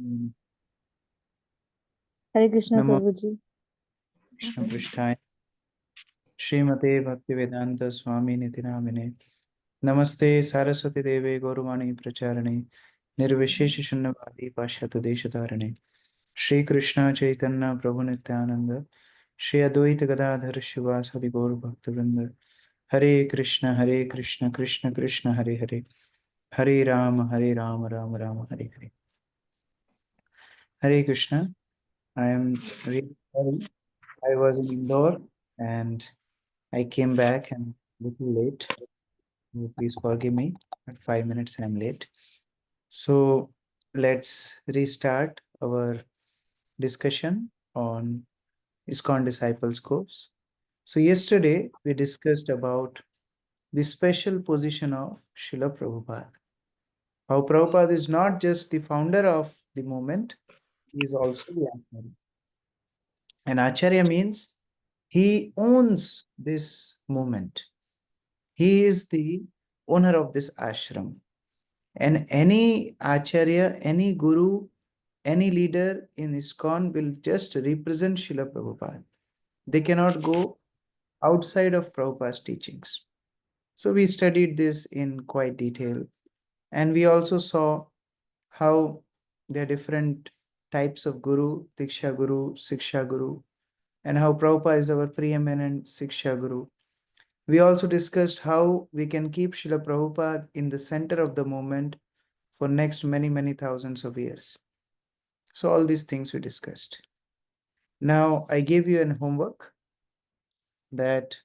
Mm. Hare Krishna, Namo Prabhuji. Krishna Prishthaya Srimate Bhaktivedanta Swami Nitinamine Namaste Saraswati Deve Gauruvani Pracharane Nirvishesh Shunnavadi Pashyata Deshatarane Shri Krishna Chaitanya Prabhu Nityananda Shri Advaita Gadadhar Shivasadi Gaur Bhaktivinoda Hare Krishna Krishna Krishna Hare Hare Hare Rama Rama Rama Hare Hare Hare Krishna. I am really sorry. I was in Indore and I came back and a little late. Please forgive me. At 5 minutes I'm late. So let's restart our discussion on ISKCON Disciples course. So yesterday we discussed about the special position of Srila Prabhupada. How Prabhupada is not just the founder of the movement, he is also the Acharya. And Acharya means he owns this movement. He is the owner of this ashram. And any acharya, any guru, any leader in ISKCON will just represent Srila Prabhupada. They cannot go outside of Prabhupada's teachings. So we studied this in quite detail. And we also saw how there are different types of guru, Diksha Guru, Siksha Guru, and how Prabhupada is our preeminent Siksha Guru. We also discussed how we can keep Srila Prabhupada in the center of the movement for next many thousands of years. So all these things we discussed. Now I gave you an homework that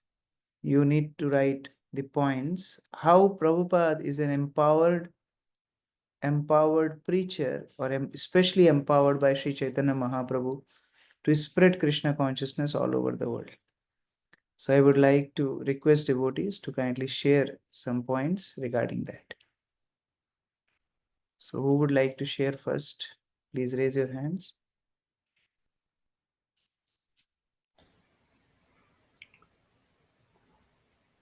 you need to write the points how Prabhupada is an empowered preacher or especially empowered by Sri Chaitanya Mahaprabhu to spread Krishna consciousness all over the world. So I would like to request devotees to kindly share some points regarding that. So who would like to share first? Please raise your hands.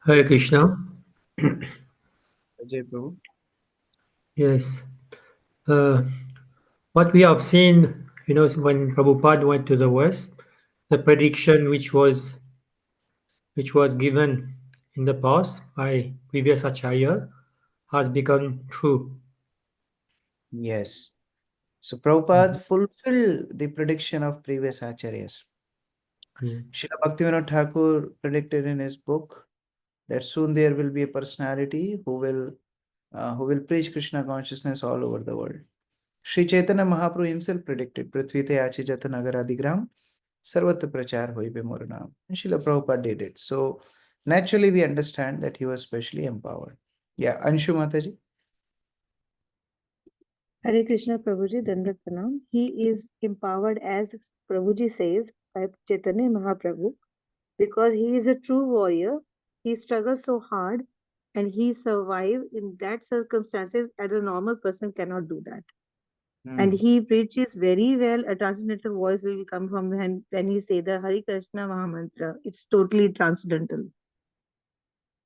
Hare Krishna. Ajay Prabhu. Yes. What we have seen, when Prabhupada went to the West, the prediction which was given in the past by previous Acharya has become true. Yes. So Prabhupada fulfilled the prediction of previous acharyas. Srila Bhaktivinoda Thakur predicted in his book that soon there will be a personality who will preach Krishna consciousness all over the world. Sri Chaitanya Mahaprabhu himself predicted, Prithvite Achi Jata Nagaradigram Sarvatra Prachar Hoibe Moranam. And Srila Prabhupada did it. So naturally we understand that he was specially empowered. Yeah, Anshu Mataji. Hare Krishna, Prabhuji, Dandat Pranam. He is empowered, as Prabhuji says, by Chaitanya Mahaprabhu, because he is a true warrior. He struggled so hard and he survived in that circumstances that a normal person cannot do that. And he preaches very well. A transcendental voice will come from when he say the Hare Krishna Mahamantra. It's totally transcendental.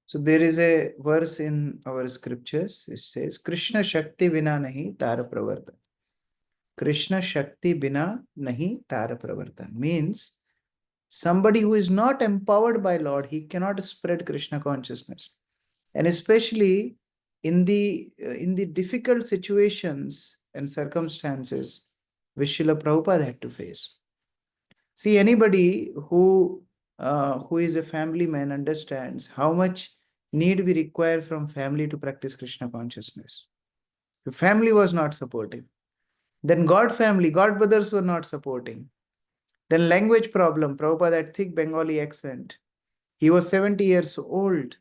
So there is a verse in our scriptures. It says, Krishna Shakti Vina Nahi Tara Pravartan. Krishna Shakti Bina Nahi Tara Pravartan. Means somebody who is not empowered by Lord, he cannot spread Krishna consciousness. And especially in the difficult situations and circumstances which Srila Prabhupada had to face. See, anybody who is a family man understands how much need we require from family to practice Krishna consciousness. If family was not supportive, then God brothers were not supporting. Then language problem, Prabhupada had thick Bengali accent. He was 70 years old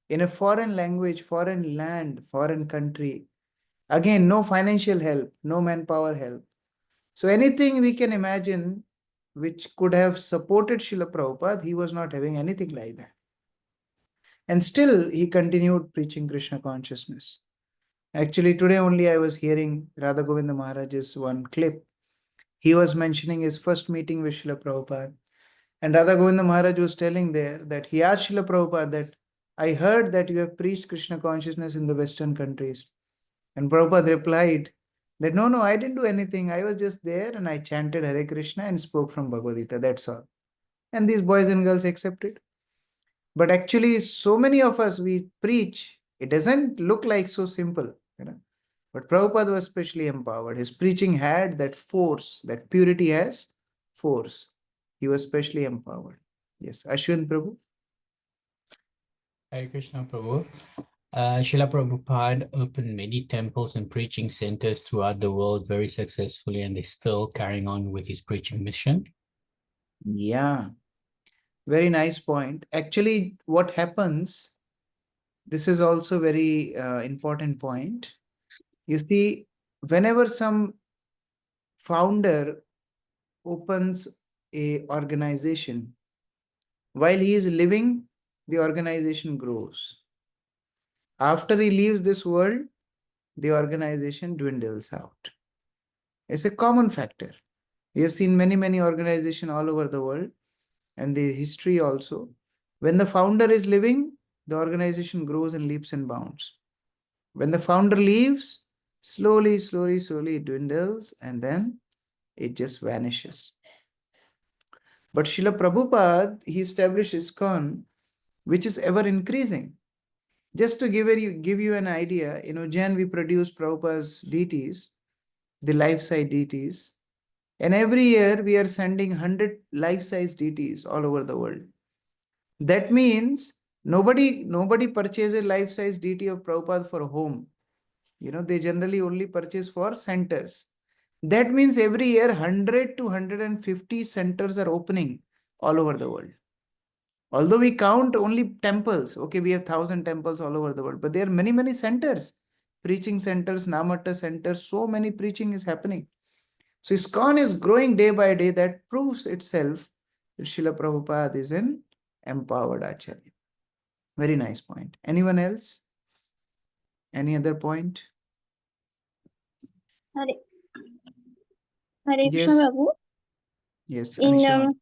in a foreign language, foreign land, foreign country. Again, no financial help, no manpower help. So anything we can imagine which could have supported Srila Prabhupada, he was not having anything like that. And still he continued preaching Krishna consciousness. Actually, today only I was hearing Radha Govinda Maharaj's one clip. He was mentioning his first meeting with Srila Prabhupada. And Radha Govinda Maharaj was telling there that he asked Srila Prabhupada that, I heard that you have preached Krishna consciousness in the Western countries. And Prabhupada replied That no, I didn't do anything. I was just there and I chanted Hare Krishna and spoke from Bhagavad Gita. That's all. And these boys and girls accepted. But actually, so many of us, we preach. It doesn't look like so simple, you know. But Prabhupada was especially empowered. His preaching had that force, that purity has force. He was specially empowered. Yes, Ashwin Prabhu. Hare Krishna Prabhu. Srila Prabhupada opened many temples and preaching centers throughout the world very successfully, and is still carrying on with his preaching mission. Yeah, very nice point. Actually, what happens, this is also very important point. You see, whenever some founder opens a organization, while he is living, the organization grows. After he leaves this world, the organization dwindles out. It's a common factor. We have seen many organizations all over the world and the history also. When the founder is living, the organization grows and leaps and bounds. When the founder leaves, slowly it dwindles and then it just vanishes. But Srila Prabhupada, he established ISKCON, which is ever increasing. Just to give you an idea, in Ujjain we produce Prabhupada's deities, the life-size deities, and every year we are sending 100 life-size deities all over the world. That means nobody purchases life-size deity of Prabhupada for home. You know, they generally only purchase for centers. That means every year 100 to 150 centers are opening all over the world. Although we count only temples, okay, we have 1,000 temples all over the world, but there are many centers, preaching centers, Namatta centers, so many preaching is happening. So ISKCON is growing day by day. That proves itself that Srila Prabhupada is an empowered Acharya. Very nice point. Anyone else? Any other point? Hare, Hare Krishna Yes, Prabhu. yes, In Anisha.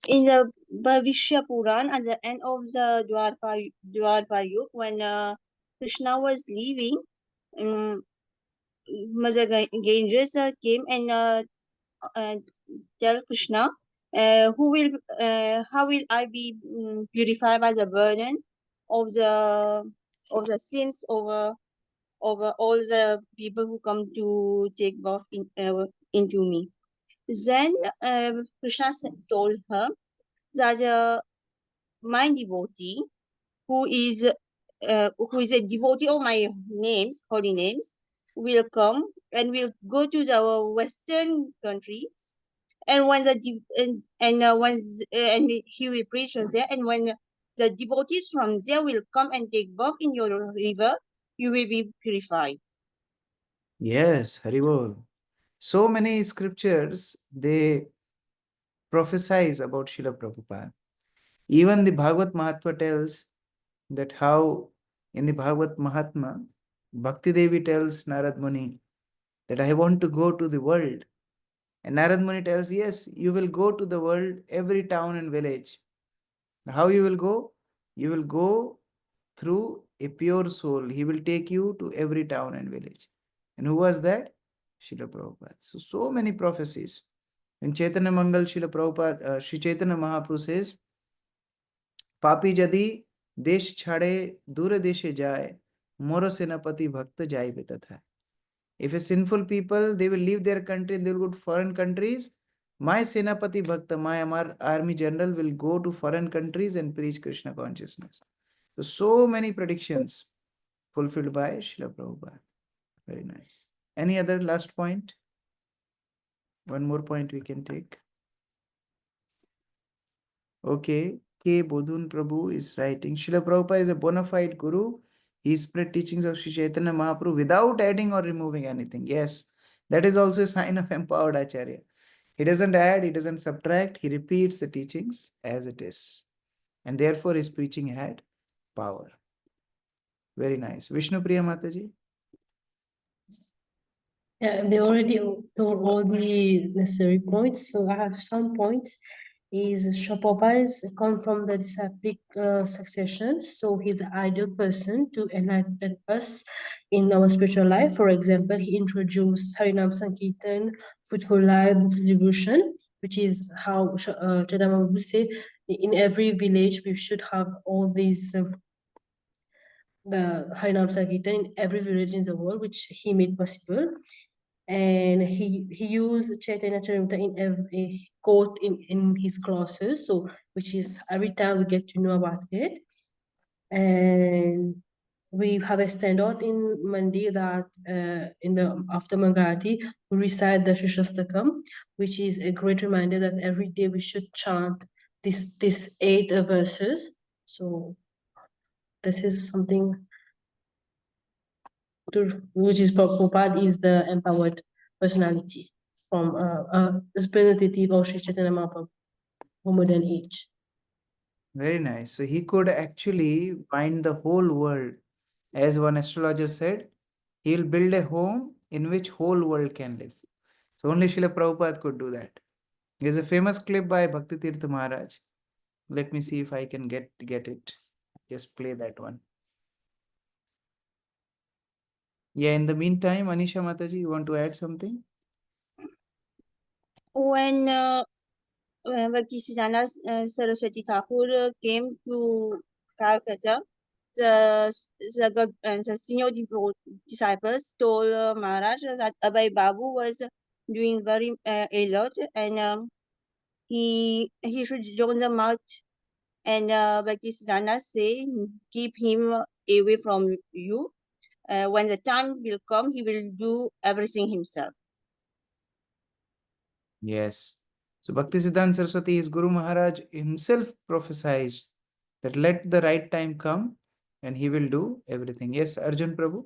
in the Bhavishya Puran, at the end of the Dwarpa Yuga, when Krishna was leaving, Mother Ganges came and tell Krishna, how will I be purified by the burden of the sins over all the people who come to take birth into me. Then Krishna told her that my devotee, who is a devotee of my names, holy names, will come and will go to the Western countries, and when and he will preach there, and when the devotees from there will come and take birth in your river, you will be purified. Yes, Haribol. So many scriptures, they prophesize about Srila Prabhupada. Even the Bhagavad Mahatma tells that how in the Bhagavad Mahatma, Bhakti Devi tells Narad Muni that I want to go to the world. And Narad Muni tells, yes, you will go to the world, every town and village. How you will go? You will go through a pure soul. He will take you to every town and village. And who was that? Srila Prabhupada. So many prophecies. In Chaitanya Mangal, Srila Prabhupada, Sri Chaitanya Mahaprabhu says, पापी यदि देश छाड़े दूर देशे जाए मोर सेनापति भक्त जाय तथा. If a sinful people, they will leave their country and they will go to foreign countries, my senapati bhakta, my army general will go to foreign countries and preach Krishna consciousness. So many predictions fulfilled by Srila Prabhupada. Very nice. Any other last point? One more point we can take. Okay. K. Bodhun Prabhu is writing, Srila Prabhupada is a bona fide guru. He spread teachings of Sri Chaitanya Mahaprabhu without adding or removing anything. Yes, that is also a sign of empowered Acharya. He doesn't add, he doesn't subtract, he repeats the teachings as it is. And therefore his preaching had power. Very nice. Vishnu Priya Mataji. Yeah, they already told all the necessary points, so I have some points. is Prabhupada is come from the disciplic succession, so he's the ideal person to enlighten us in our spiritual life. For example, he introduced Harinam Sankirtan, Fruitful Life, Book Devotion, which is how Chaitanya Mahaprabhu say in every village we should have all these the Harinam Sankirtan in every village in the world, which he made possible. And he used Chaitanya Charitamrita in every quote in his classes, so which is every time we get to know about it. And we have a standard in Mandi that in the after Mangalati we recite the Shishastakam, which is a great reminder that every day we should chant this 8 verses. So this is something which is Prabhupada is the empowered personality from a representative of Sri Chaitanya Mahaprabhu, modern age. Very nice. So he could actually bind the whole world. As one astrologer said, he'll build a home in which whole world can live. So only Srila Prabhupada could do that. There's a famous clip by Bhakti Tirtha Maharaj. Let me see if I can get it. Just play that one. Yeah, in the meantime, Anisha Mataji, you want to add something? When Bhaktisiddhanta Saraswati Thakur came to Calcutta, the senior disciples told Maharaj that Abhay Babu was doing very a lot, and he should join them out. And Bhaktisiddhanta say, keep him away from you. When the time will come, he will do everything himself. Yes. So Bhaktisiddhanta Saraswati, his Guru Maharaj himself prophesied that let the right time come and he will do everything. Yes, Arjun Prabhu?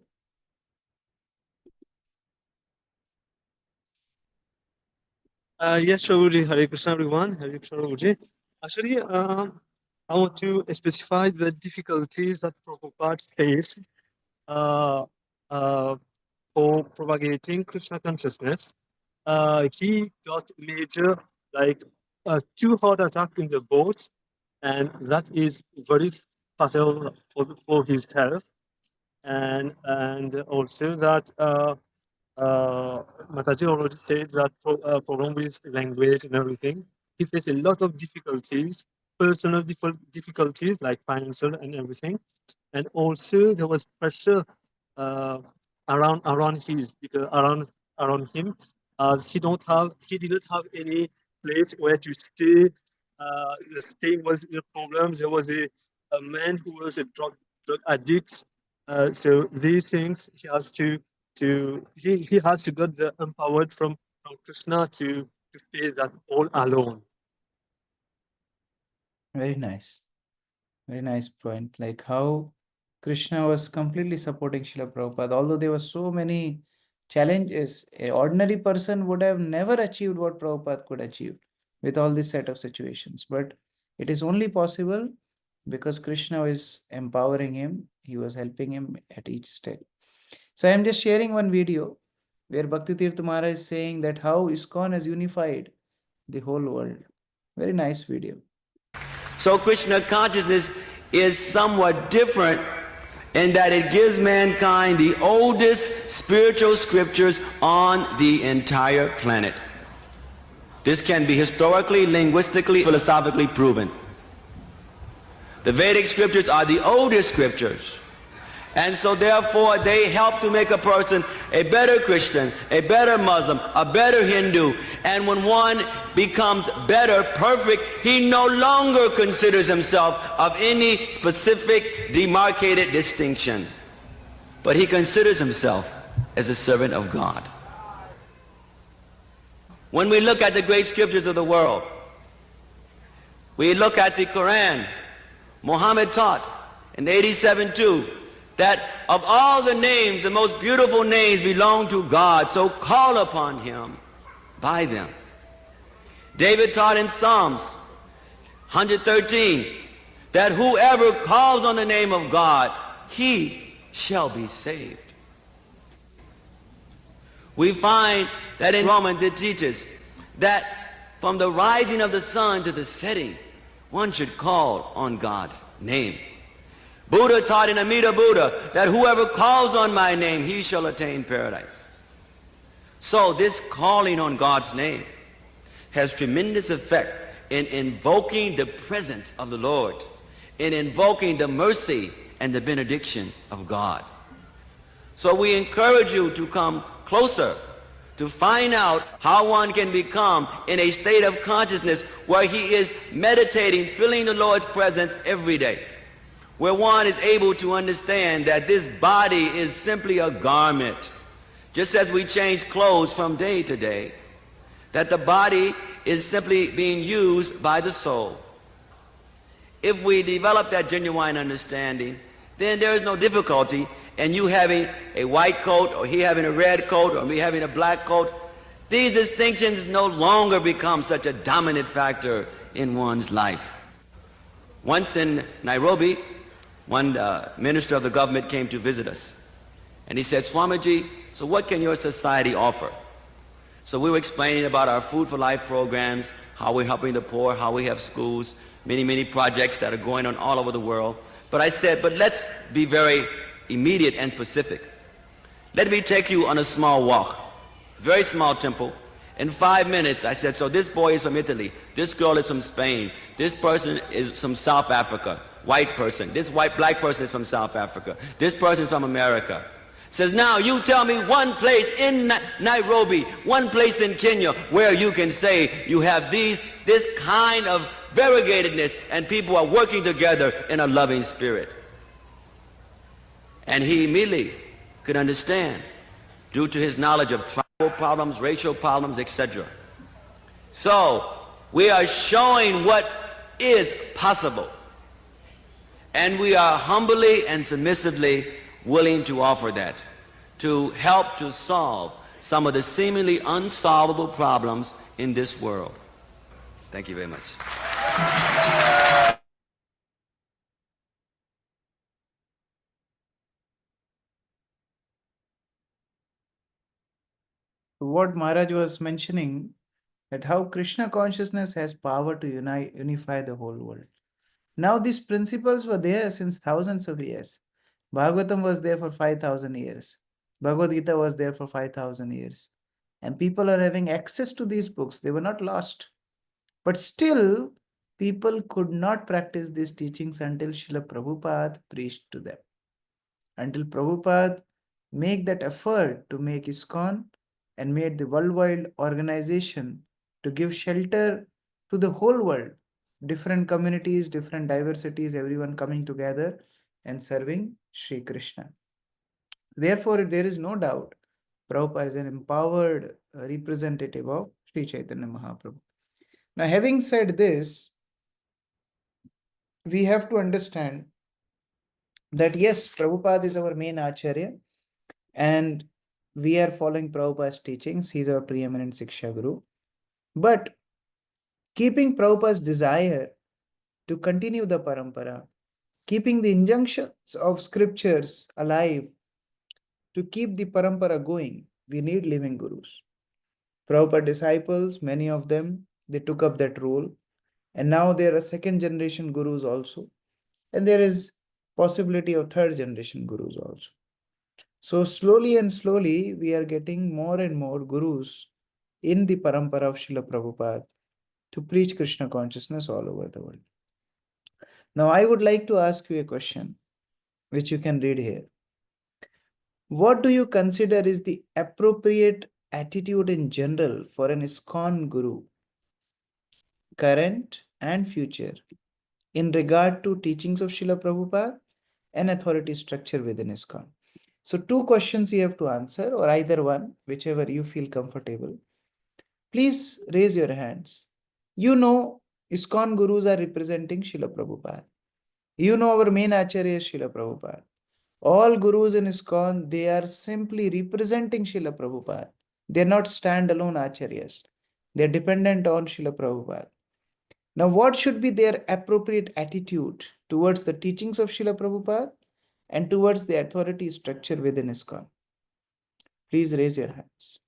Yes, Prabhuji. Hare Krishna, everyone. Hare Krishna, Prabhuji. Actually, I want to specify the difficulties that Prabhupada faced uh, for propagating Krishna consciousness. He got major, like, 2 heart attack in the boat, and that is very fatal for his health. And also that Mataji already said that problem with language and everything. He faced a lot of difficulties, personal difficulties like financial and everything, and also there was pressure around him, as he didn't have any place where to stay. The staying was a problem. There was a man who was a drug addict. So these things he has to he has to get the empowered from Krishna to face that all alone. Very nice. Very nice point. Like how Krishna was completely supporting Srila Prabhupada. Although there were so many challenges, an ordinary person would have never achieved what Prabhupada could achieve with all this set of situations. But it is only possible because Krishna was empowering him. He was helping him at each step. So I am just sharing one video where Bhakti Tirtha Maharaj is saying that how ISKCON has unified the whole world. Very nice video. So Krishna consciousness is somewhat different in that it gives mankind the oldest spiritual scriptures on the entire planet. This can be historically, linguistically, philosophically proven. The Vedic scriptures are the oldest scriptures. And so therefore they help to make a person a better Christian, a better Muslim, a better Hindu. And when one becomes better, perfect, he no longer considers himself of any specific demarcated distinction. But he considers himself as a servant of God. When we look at the great scriptures of the world, we look at the Quran. Muhammad taught in 87:2 that of all the names, the most beautiful names belong to God, so call upon him by them. David taught in Psalms 113 that whoever calls on the name of God, he shall be saved. We find that in Romans it teaches that From the rising of the sun to the setting, one should call on God's name. Buddha taught in Amida Buddha that whoever calls on my name, he shall attain paradise. So this calling on God's name has tremendous effect in invoking the presence of the Lord, in invoking the mercy and the benediction of God. So we encourage you to come closer to find out how one can become in a state of consciousness where he is meditating, feeling the Lord's presence every day, where one is able to understand that this body is simply a garment, just as we change clothes from day to day, that the body is simply being used by the soul. If we develop that genuine understanding, then there is no difficulty in you having a white coat, or he having a red coat, or me having a black coat. These distinctions no longer become such a dominant factor in one's life. Once in Nairobi, one minister of the government came to visit us. And he said, Swamiji, so what can your society offer? So we were explaining about our Food for Life programs, how we're helping the poor, how we have schools, many projects that are going on all over the world. But I said, but let's be very immediate and specific. Let me take you on a small walk, very small temple. In 5 minutes, I said, so this boy is from Italy, this girl is from Spain, this person is from South Africa, white person, this black person is from South Africa, this person is from America. Says, now you tell me one place in Nairobi, one place in Kenya where you can say you have this kind of variegatedness and people are working together in a loving spirit. And he immediately could understand due to his knowledge of tribal problems, racial problems, etc. So we are showing what is possible. And we are humbly and submissively willing to offer that, to help to solve some of the seemingly unsolvable problems in this world. Thank you very much. What Maharaj was mentioning, that how Krishna consciousness has power to unify the whole world. Now these principles were there since thousands of years. Bhagavatam was there for 5,000 years. Bhagavad Gita was there for 5,000 years. And people are having access to these books. They were not lost. But still, people could not practice these teachings until Srila Prabhupada preached to them. Until Prabhupada made that effort to make ISKCON and made the worldwide organization to give shelter to the whole world, different communities, different diversities, everyone coming together and serving Sri Krishna. Therefore, there is no doubt Prabhupada is an empowered representative of Sri Chaitanya Mahaprabhu. Now, having said this, we have to understand that yes, Prabhupada is our main Acharya and we are following Prabhupada's teachings. He's our preeminent Siksha Guru. But keeping Prabhupada's desire to continue the parampara, keeping the injunctions of scriptures alive, to keep the parampara going, we need living gurus. Prabhupada disciples, many of them, they took up that role. And now there are second generation gurus also. And there is possibility of third generation gurus also. So slowly and slowly, we are getting more and more gurus in the parampara of Srila Prabhupada to preach Krishna consciousness all over the world. Now, I would like to ask you a question, which you can read here. What do you consider is the appropriate attitude in general for an ISKCON guru, current and future, in regard to teachings of Srila Prabhupada and authority structure within ISKCON? So 2 questions you have to answer, or either one, whichever you feel comfortable. Please raise your hands. You know ISKCON gurus are representing Srila Prabhupada. You know our main Acharya is Srila Prabhupada. All gurus in ISKCON, they are simply representing Srila Prabhupada. They are not standalone Acharyas. They are dependent on Srila Prabhupada. Now, what should be their appropriate attitude towards the teachings of Srila Prabhupada and towards the authority structure within ISKCON? Please raise your hands.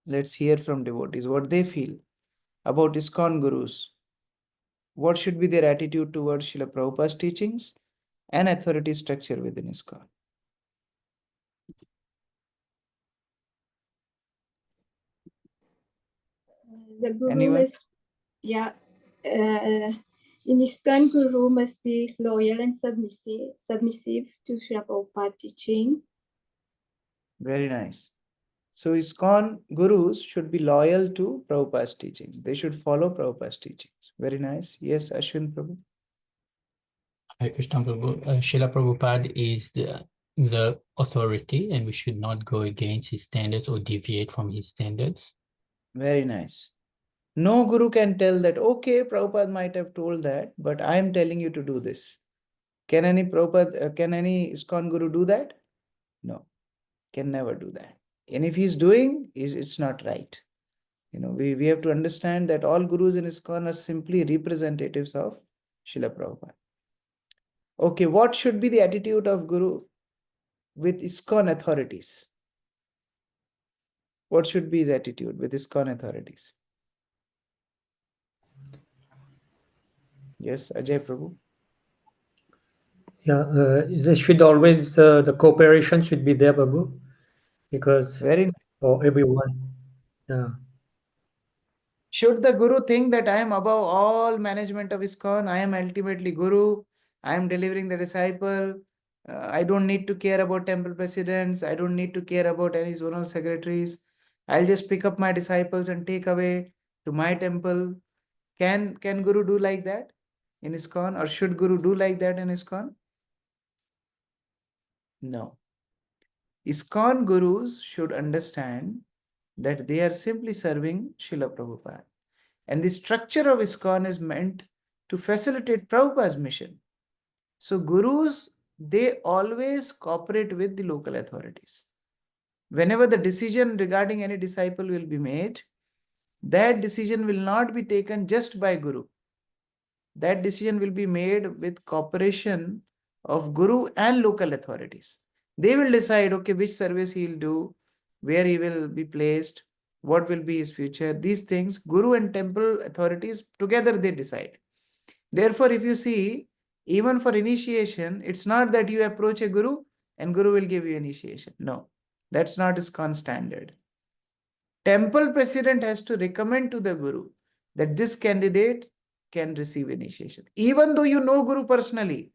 Let's hear from devotees what they feel about ISKCON gurus. What should be their attitude towards Srila Prabhupada's teachings and authority structure within ISKCON? The guru Anyone? must, yeah, in ISKCON, guru must be loyal and submissive to Srila Prabhupada teaching. Very nice. So ISKCON gurus should be loyal to Prabhupada's teachings. They should follow Prabhupada's teachings. Very nice. Yes, Ashwin Prabhu. Hare Krishna Prabhu. Srila Prabhupada is the authority, and we should not go against his standards or deviate from his standards. Very nice. No guru can tell that, okay, Prabhupada might have told that, but I am telling you to do this. Can any Prabhupada, can any ISKCON guru do that? No, can never do that. And if he's doing, it's not right. We have to understand that all gurus in ISKCON are simply representatives of Srila Prabhupada. Okay, what should be the attitude of guru with ISKCON authorities? What should be his attitude with ISKCON authorities? Yes, Ajay Prabhu. Yeah, there should always the cooperation should be there, Prabhu, because Very nice. for everyone. Yeah. Should the guru think that I am above all management of ISKCON? I am ultimately guru. I am delivering the disciple. I don't need to care about temple presidents. I don't need to care about any zonal secretaries. I'll just pick up my disciples and take away to my temple. Can guru do like that in ISKCON, or should guru do like that in ISKCON? No. ISKCON gurus should understand that they are simply serving Srila Prabhupada. And the structure of ISKCON is meant to facilitate Prabhupada's mission. So gurus, they always cooperate with the local authorities. Whenever the decision regarding any disciple will be made, that decision will not be taken just by guru. That decision will be made with cooperation of guru and local authorities. They will decide, okay, which service he will do, where he will be placed, what will be his future. These things, guru and temple authorities together they decide. Therefore, if you see, even for initiation, it's not that you approach a guru and guru will give you initiation. No, that's not ISKCON standard. Temple president has to recommend to the guru that this candidate can receive initiation. Even though you know guru personally,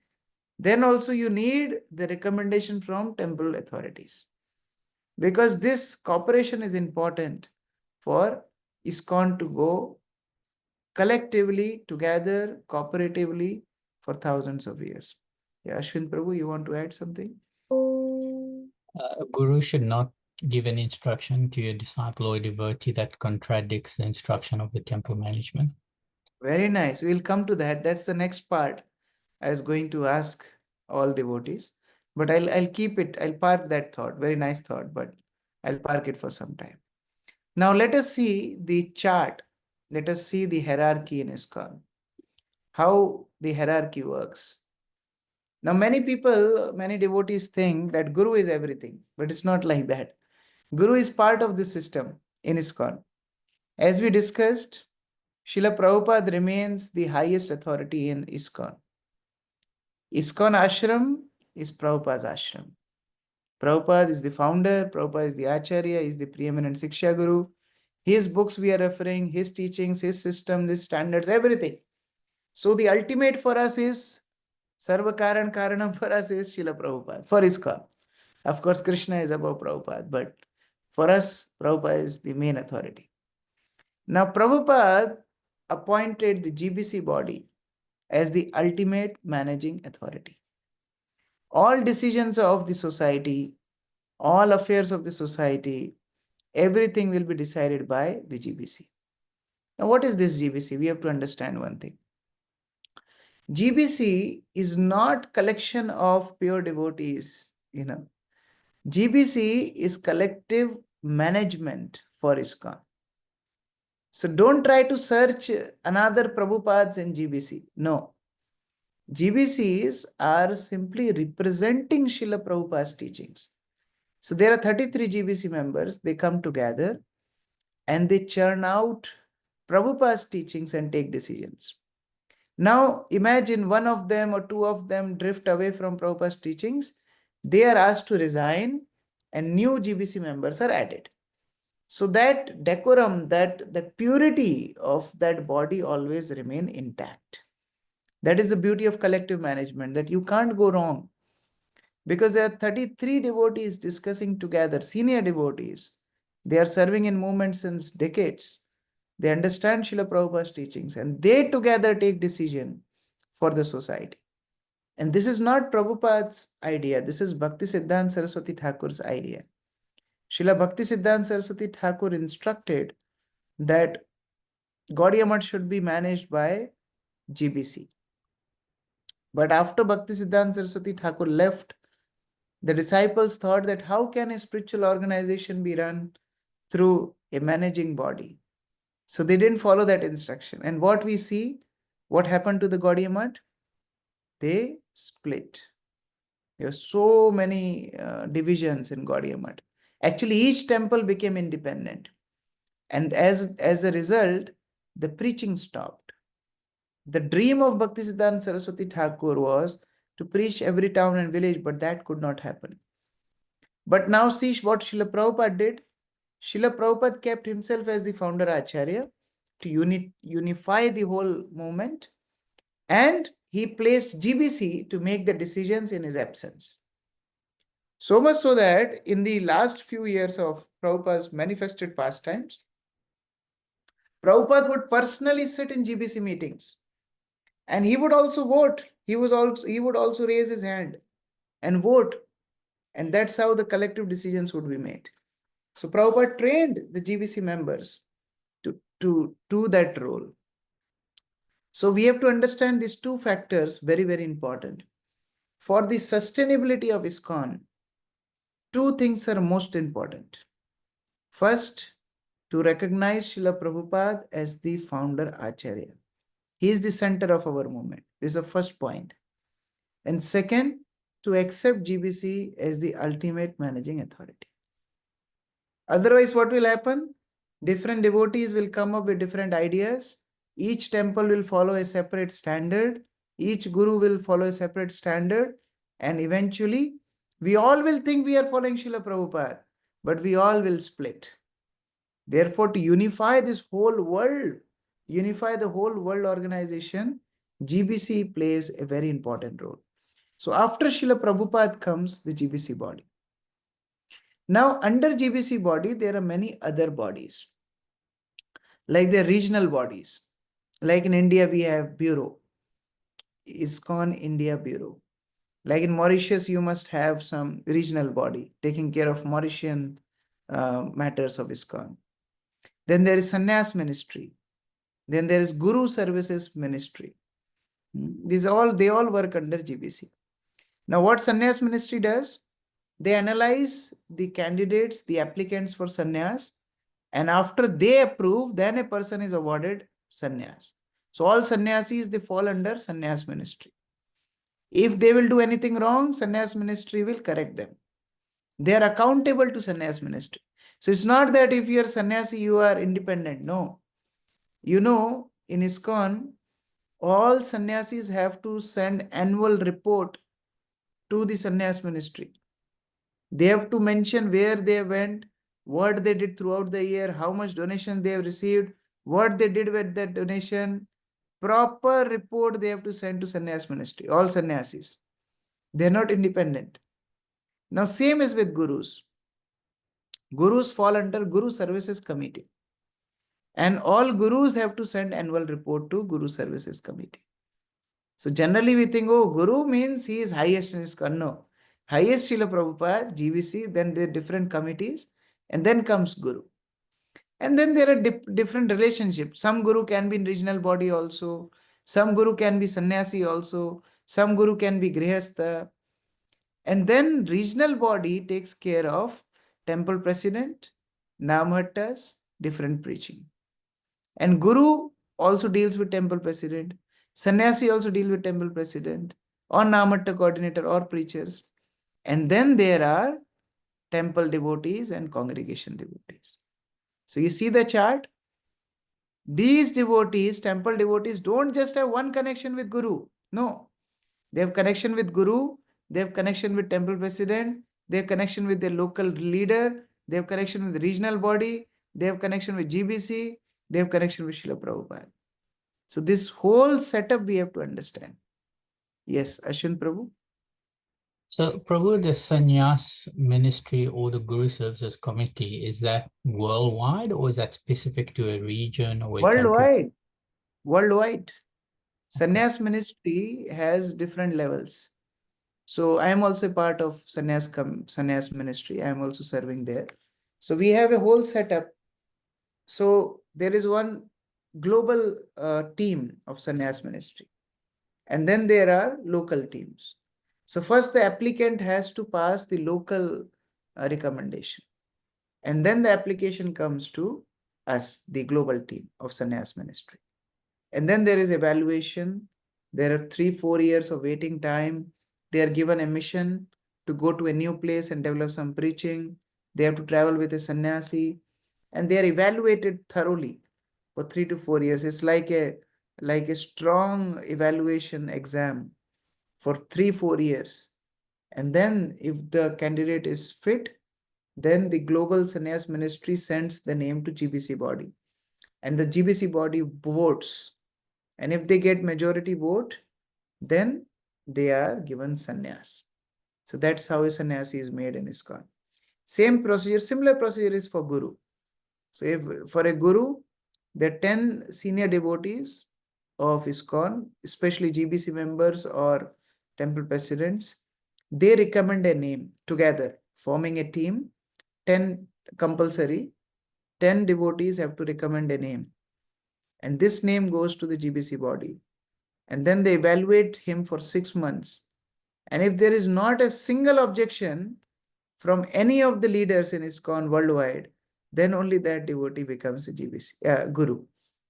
then also you need the recommendation from temple authorities. Because this cooperation is important for ISKCON to go collectively, together, cooperatively for thousands of years. Yeah, Ashwin Prabhu, you want to add something? A guru should not give an instruction to your disciple or devotee that contradicts the instruction of the temple management. Very nice. We'll come to that. That's the next part I was going to ask all devotees. But I'll keep it. I'll park that thought. Very nice thought, but I'll park it for some time. Now let us see the chart. Let us see the hierarchy in ISKCON. How the hierarchy works. Now many people, many devotees think that Guru is everything, but it's not like that. Guru is part of the system in ISKCON. As we discussed, Srila Prabhupada remains the highest authority in ISKCON. ISKCON ashram is Prabhupada's ashram. Prabhupada is the founder, Prabhupada is the acharya, is the preeminent Siksha Guru. His books we are referring, his teachings, his system, his standards, everything. So the ultimate for us is Sarva Karan Karanam for us is Srila Prabhupada, for ISKCON. Of course, Krishna is above Prabhupada, but for us, Prabhupada is the main authority. Now, Prabhupada appointed the GBC body as the ultimate managing authority. All decisions of the society, all affairs of the society, everything will be decided by the GBC. Now, what is this GBC? We have to understand one thing. GBC is not collection of pure devotees, GBC is collective management for ISKCON. So don't try to search another Prabhupads in GBC. No. GBCs are simply representing Srila Prabhupada's teachings. So there are 33 GBC members. They come together and they churn out Prabhupada's teachings and take decisions. Now imagine one of them or two of them drift away from Prabhupada's teachings, they are asked to resign and new GBC members are added. So that decorum, that purity of that body always remain intact. That is the beauty of collective management, that you can't go wrong. Because there are 33 devotees discussing together, senior devotees. They are serving in movement since decades. They understand Srila Prabhupada's teachings and they together take decision for the society. And this is not Prabhupada's idea. This is Bhakti Siddhanta Saraswati Thakur's idea. Srila Bhakti Siddhanta Saraswati Thakur instructed that Gaudiya Math should be managed by GBC. But after Bhakti Siddhanta Saraswati Thakur left, the disciples thought that how can a spiritual organization be run through a managing body? So they didn't follow that instruction. And what we see, what happened to the Gaudiya Math? They split. There were so many divisions in Gaudiya Math. Actually, each temple became independent. And as a result, the preaching stopped. The dream of Bhaktisiddhanta Saraswati Thakur was to preach every town and village, but that could not happen. But now see what Srila Prabhupada did. Srila Prabhupada kept himself as the founder Acharya to unify the whole movement, and he placed GBC to make the decisions in his absence. So much so that in the last few years of Prabhupada's manifested pastimes, Prabhupada would personally sit in GBC meetings and he would also vote. He would also raise his hand and vote. And that's how the collective decisions would be made. So Prabhupada trained the GBC members to do that role. So we have to understand these two factors, very, very important. For the sustainability of ISKCON, two things are most important. First, to recognize Srila Prabhupada as the founder Acharya. He is the center of our movement. This is the first point. And second, to accept GBC as the ultimate managing authority. Otherwise, what will happen? Different devotees will come up with different ideas. Each temple will follow a separate standard. Each guru will follow a separate standard. And eventually, we all will think we are following Srila Prabhupada, but we all will split. Therefore, to unify this whole world, unify the whole world organization, GBC plays a very important role. So after Srila Prabhupada comes the GBC body. Now, under GBC body, there are many other bodies, like the regional bodies. Like in India, we have Bureau, ISKCON India Bureau. Like in Mauritius, you must have some regional body taking care of Mauritian matters of ISKCON. Then there is Sannyas Ministry. Then there is Guru Services Ministry. They all work under GBC. Now, what Sannyas Ministry does? They analyze the candidates, the applicants for sannyas, and after they approve, then a person is awarded sannyas. So all sannyasis, they fall under Sannyas Ministry. If they will do anything wrong, Sannyas Ministry will correct them. They are accountable to Sannyas Ministry. So it's not that if you are sannyasi, you are independent. No. You know, in ISKCON, all sannyasis have to send annual report to the Sannyas Ministry. They have to mention where they went, what they did throughout the year, how much donation they have received, what they did with that donation. Proper report they have to send to Sannyas Ministry, all sannyasis. They are not independent. Now, same is with gurus. Gurus fall under Guru Services Committee. And all gurus have to send annual report to Guru Services Committee. So generally we think, oh, Guru means he is highest in ISKCON. No. Highest Srila Prabhupada, GBC, then there are different committees, and then comes Guru. And then there are different relationships. Some Guru can be in regional body also. Some Guru can be sannyasi also. Some Guru can be grihastha. And then regional body takes care of temple president, namhattas, different preaching. And Guru also deals with temple president. Sannyasi also deal with temple president or namhatta coordinator or preachers. And then there are temple devotees and congregation devotees. So you see the chart? These devotees, temple devotees, don't just have one connection with Guru. No. They have connection with Guru, they have connection with temple president, they have connection with their local leader, they have connection with the regional body, they have connection with GBC, they have connection with Srila Prabhupada. So this whole setup we have to understand. Yes, Ashwin Prabhu. So, Prabhu, the sannyas ministry or the Guru Services Committee, is that worldwide or is that specific to a region or a country? Worldwide. Worldwide. Sannyas ministry has different levels. So I am also a part of Sannyas ministry. I am also serving there. So we have a whole setup. So there is one global team of Sannyas ministry. And then there are local teams. So first the applicant has to pass the local recommendation. And then the application comes to us, the global team of Sannyas ministry. And then there is evaluation. There are 3-4 years of waiting time. They are given a mission to go to a new place and develop some preaching. They have to travel with a sannyasi, and they are evaluated thoroughly for 3 to 4 years. It's like a strong evaluation exam for 3-4 years. And then if the candidate is fit, then the global sannyas ministry sends the name to GBC body, and the GBC body votes. And if they get majority vote, then they are given sannyas. So that's how a sannyasi is made in ISKCON. Same procedure, similar procedure is for Guru. So if for a Guru, there are 10 senior devotees of ISKCON, especially GBC members or temple presidents, they recommend a name together, forming a team. 10 compulsory, 10 devotees have to recommend a name. And this name goes to the GBC body. And then they evaluate him for 6 months. And if there is not a single objection from any of the leaders in ISKCON worldwide, then only that devotee becomes a GBC Guru,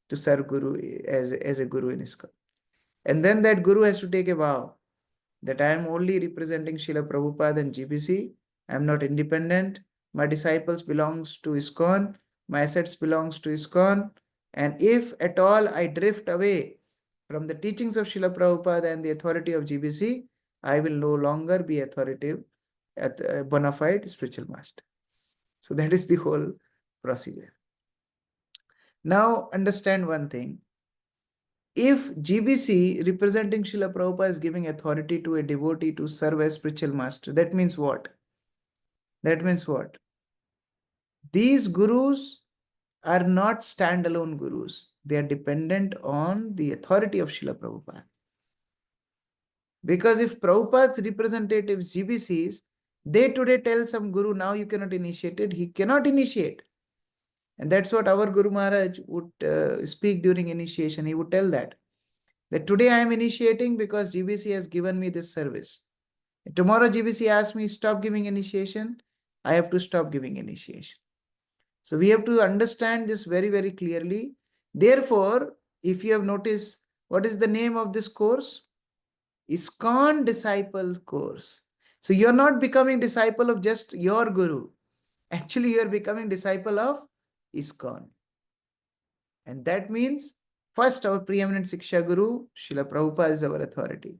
to serve Guru as a Guru in ISKCON. And then that Guru has to take a vow that I am only representing Srila Prabhupada and GBC. I am not independent. My disciples belongs to ISKCON. My assets belongs to ISKCON. And if at all I drift away from the teachings of Srila Prabhupada and the authority of GBC, I will no longer be authoritative, bona fide spiritual master. So that is the whole procedure. Now understand one thing. If GBC representing Srila Prabhupada is giving authority to a devotee to serve as spiritual master, that means what? That means what? These gurus are not standalone gurus. They are dependent on the authority of Srila Prabhupada. Because if Prabhupada's representatives, GBCs, they today tell some guru, now you cannot initiate it, he cannot initiate. And that's what our Guru Maharaj would speak during initiation. He would tell that today I am initiating because GBC has given me this service. Tomorrow GBC asks me stop giving initiation, I have to stop giving initiation. So we have to understand this very, very clearly. Therefore, if you have noticed, what is the name of this course? ISKCON Disciple Course. So you're not becoming disciple of just your Guru. Actually, you are becoming disciple of ISKCON. And that means, first, our preeminent Siksha Guru, Srila Prabhupada, is our authority.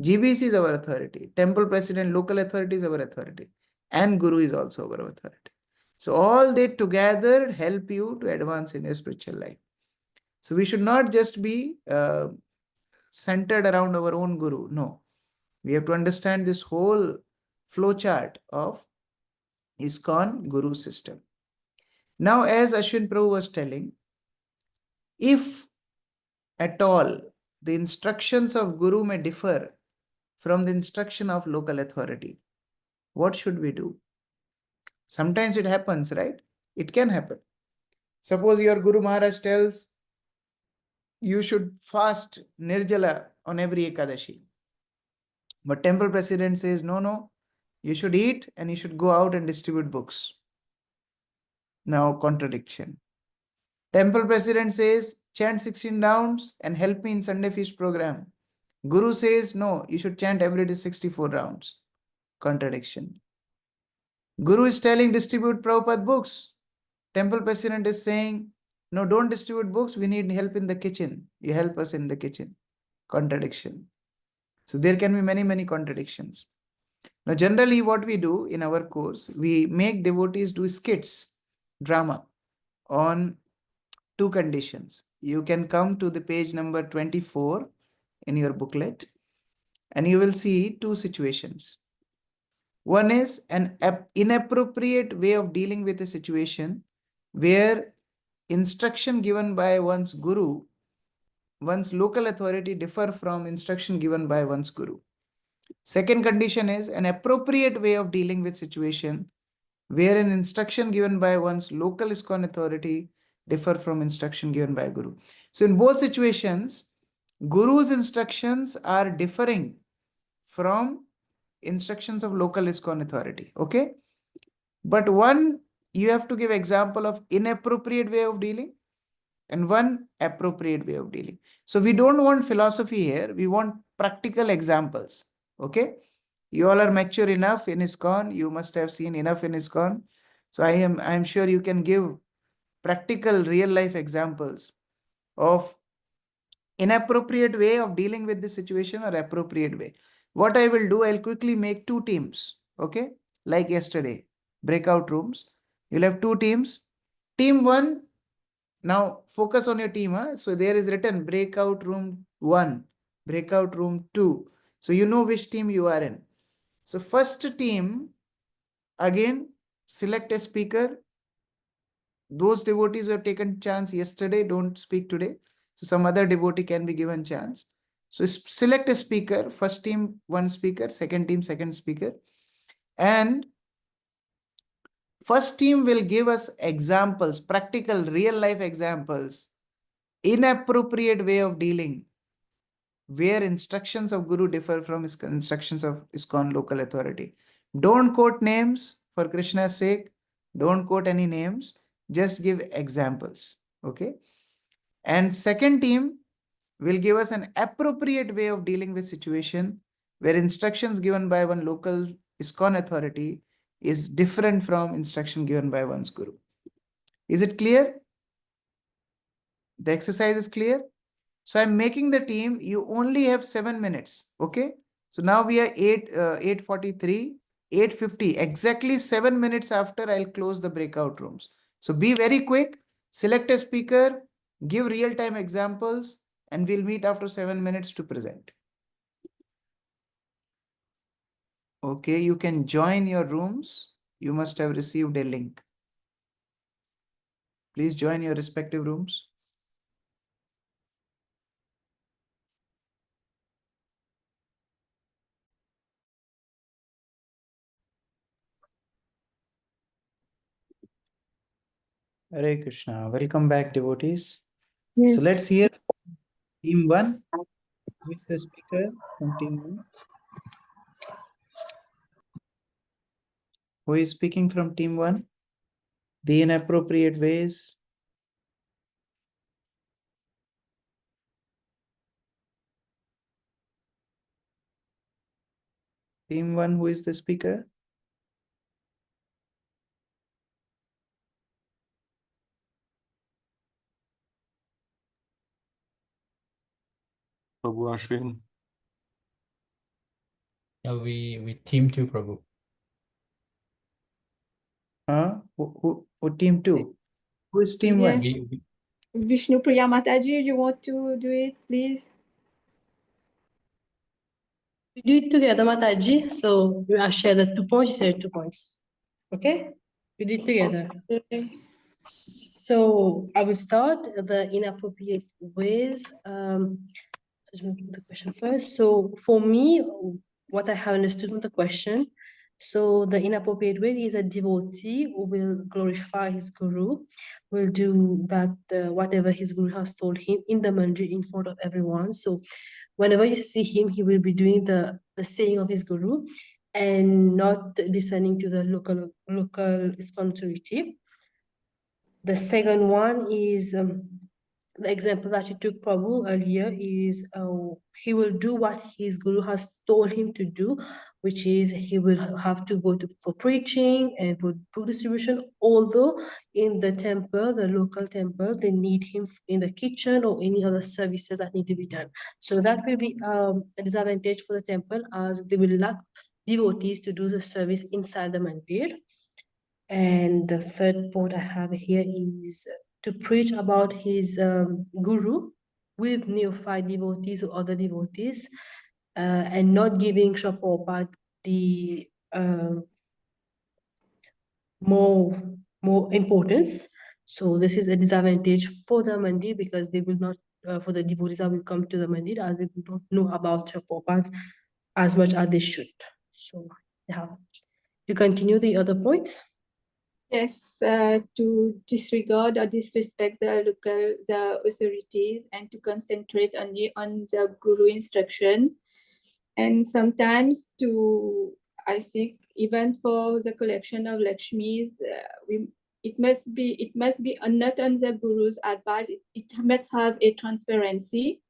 GBC is our authority. Temple President, local authority is our authority. And Guru is also our authority. So all they together help you to advance in your spiritual life. So we should not just be centered around our own Guru. No. We have to understand this whole flowchart of ISKCON Guru system. Now, as Ashwin Prabhu was telling, if at all the instructions of Guru may differ from the instruction of local authority, what should we do? Sometimes it happens, right? It can happen. Suppose your Guru Maharaj tells you should fast Nirjala on every Ekadashi. But temple president says, no, you should eat and you should go out and distribute books. Now, contradiction. Temple president says, chant 16 rounds and help me in Sunday feast program. Guru says, no, you should chant every day 64 rounds. Contradiction. Guru is telling distribute Prabhupada books. Temple president is saying, no, don't distribute books. We need help in the kitchen. You help us in the kitchen. Contradiction. So there can be many, many contradictions. Now, generally what we do in our course, we make devotees do skits, drama on two conditions. You can come to the page number 24 in your booklet and you will see two situations. One is an inappropriate way of dealing with a situation where instruction given by one's guru, one's local authority differ from instruction given by one's guru. Second condition is an appropriate way of dealing with situation where an instruction given by one's local ISKCON authority differ from instruction given by guru. So in both situations, guru's instructions are differing from instructions of local ISKCON authority. Okay. But one, you have to give example of inappropriate way of dealing and one appropriate way of dealing. So we don't want philosophy here. We want practical examples. Okay. You all are mature enough in ISKCON. You must have seen enough in ISKCON. So I am sure you can give practical real life examples of inappropriate way of dealing with the situation or appropriate way. What I will do, I'll quickly make two teams. Okay. Like yesterday, breakout rooms. You'll have two teams. Team one, now focus on your team. Huh? So there is written breakout room 1, breakout room 2. So you know which team you are in. So first team, again, select a speaker. Those devotees who have taken chance yesterday, don't speak today. So some other devotee can be given chance. So select a speaker, first team, one speaker, second team, second speaker. And first team will give us examples, practical, real life examples, inappropriate way of dealing, where instructions of Guru differ from instructions of ISKCON local authority. Don't quote names for Krishna's sake. Don't quote any names. Just give examples. Okay. And second team will give us an appropriate way of dealing with situation where instructions given by one local ISKCON authority is different from instruction given by one's Guru. Is it clear? The exercise is clear? So I'm making the team, you only have 7 minutes. Okay. So now we are 8:43, 8:50, exactly 7 minutes after I'll close the breakout rooms. So be very quick, select a speaker, give real-time examples, and we'll meet after 7 minutes to present. Okay, you can join your rooms. You must have received a link. Please join your respective rooms. Hare Krishna. Welcome back, devotees. Yes. So let's hear team 1. Who is the speaker from team 1? Who is speaking from team 1? The inappropriate ways. Team 1, who is the speaker? Prabhu Ashwin. Yeah, we team 2, Prabhu. Who team 2? Who is team 1? Yes. Vishnu Priya Mataji, you want to do it, please? We do it together, Mataji. So we are share the 2 points, you share 2 points. Okay? We do it together. Okay. So I will start the inappropriate ways. Just want to put the question first. So for me, what I have understood from the question, so the inappropriate way is a devotee who will glorify his guru, will do that whatever his guru has told him in the mandir in front of everyone. So whenever you see him, he will be doing the saying of his guru and not listening to the local ISKCON authority. The second one is the example that you took, Prabhu, earlier is he will do what his guru has told him to do, which is he will have to go for preaching and for book distribution. Although in the temple, the local temple, they need him in the kitchen or any other services that need to be done. So that will be a disadvantage for the temple, as they will lack devotees to do the service inside the mandir. And the third point I have here is to preach about his guru with neophyte devotees or other devotees, and not giving Srila Prabhupada the more importance. So this is a disadvantage for the mandir, because they will not, for the devotees that will come to the mandir, as they don't know about Srila Prabhupada as much as they should. So yeah, to continue the other points. Yes, to disregard or disrespect the authorities, and to concentrate only on the guru instruction, and sometimes I think even for the collection of Lakshmis, it must be not on the guru's advice. It must have a transparency,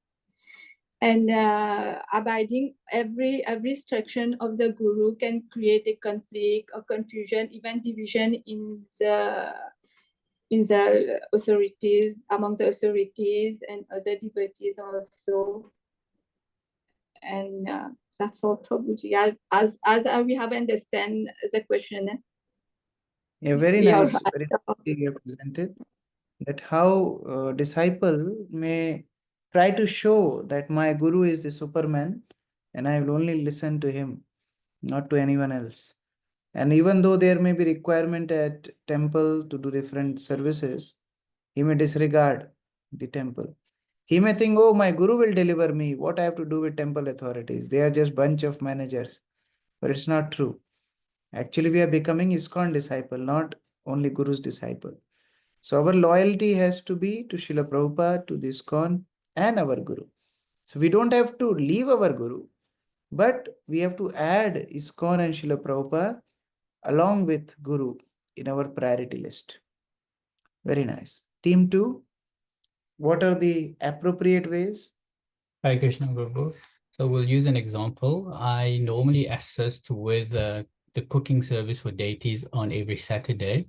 and abiding every instruction of the guru can create a conflict or confusion, even division in the authorities, among the authorities and other devotees also. And that's all, Prabhuji. As we have understand the question. Yeah, very Yeah. nice. Very nicely you have presented that how disciple may try to show that my guru is the superman and I will only listen to him, not to anyone else. And even though there may be requirement at temple to do different services, he may disregard the temple. He may think, oh, my guru will deliver me. What I have to do with temple authorities? They are just bunch of managers. But it's not true. Actually, we are becoming ISKCON disciple, not only Guru's disciple. So our loyalty has to be to Srila Prabhupada, to the ISKCON and our Guru. So we don't have to leave our Guru, but we have to add ISKCON and Srila Prabhupada along with Guru in our priority list. Very nice. Team 2, what are the appropriate ways? Hi, Krishna Prabhu. So we'll use an example. I normally assist with the cooking service for deities on every Saturday.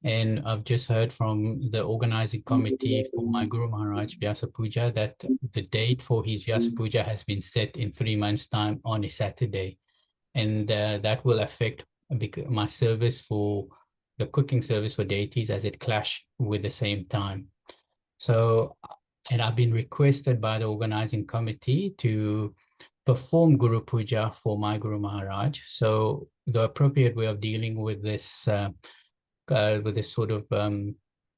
And I've just heard from the organizing committee for my Guru Maharaj Vyasa Puja that the date for his Vyasa Puja has been set in 3 months' time on a Saturday. And that will affect my service for the cooking service for deities, as it clash with the same time. So, and I've been requested by the organizing committee to perform Guru Puja for my Guru Maharaj. So the appropriate way of dealing with this sort of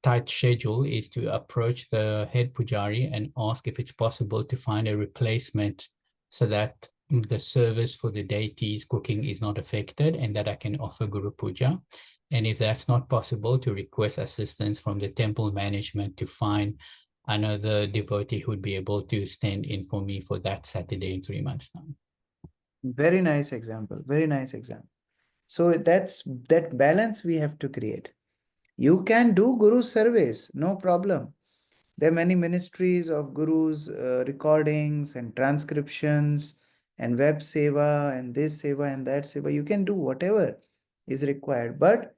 tight schedule is to approach the head pujari and ask if it's possible to find a replacement, so that the service for the deities cooking is not affected, and that I can offer Guru Puja. And if that's not possible, to request assistance from the temple management to find another devotee who would be able to stand in for me for that Saturday in 3 months' time. Very nice example. Very nice example. So that balance we have to create. You can do Guru service, no problem. There are many ministries of Guru's recordings and transcriptions and web seva and this seva and that seva. You can do whatever is required, but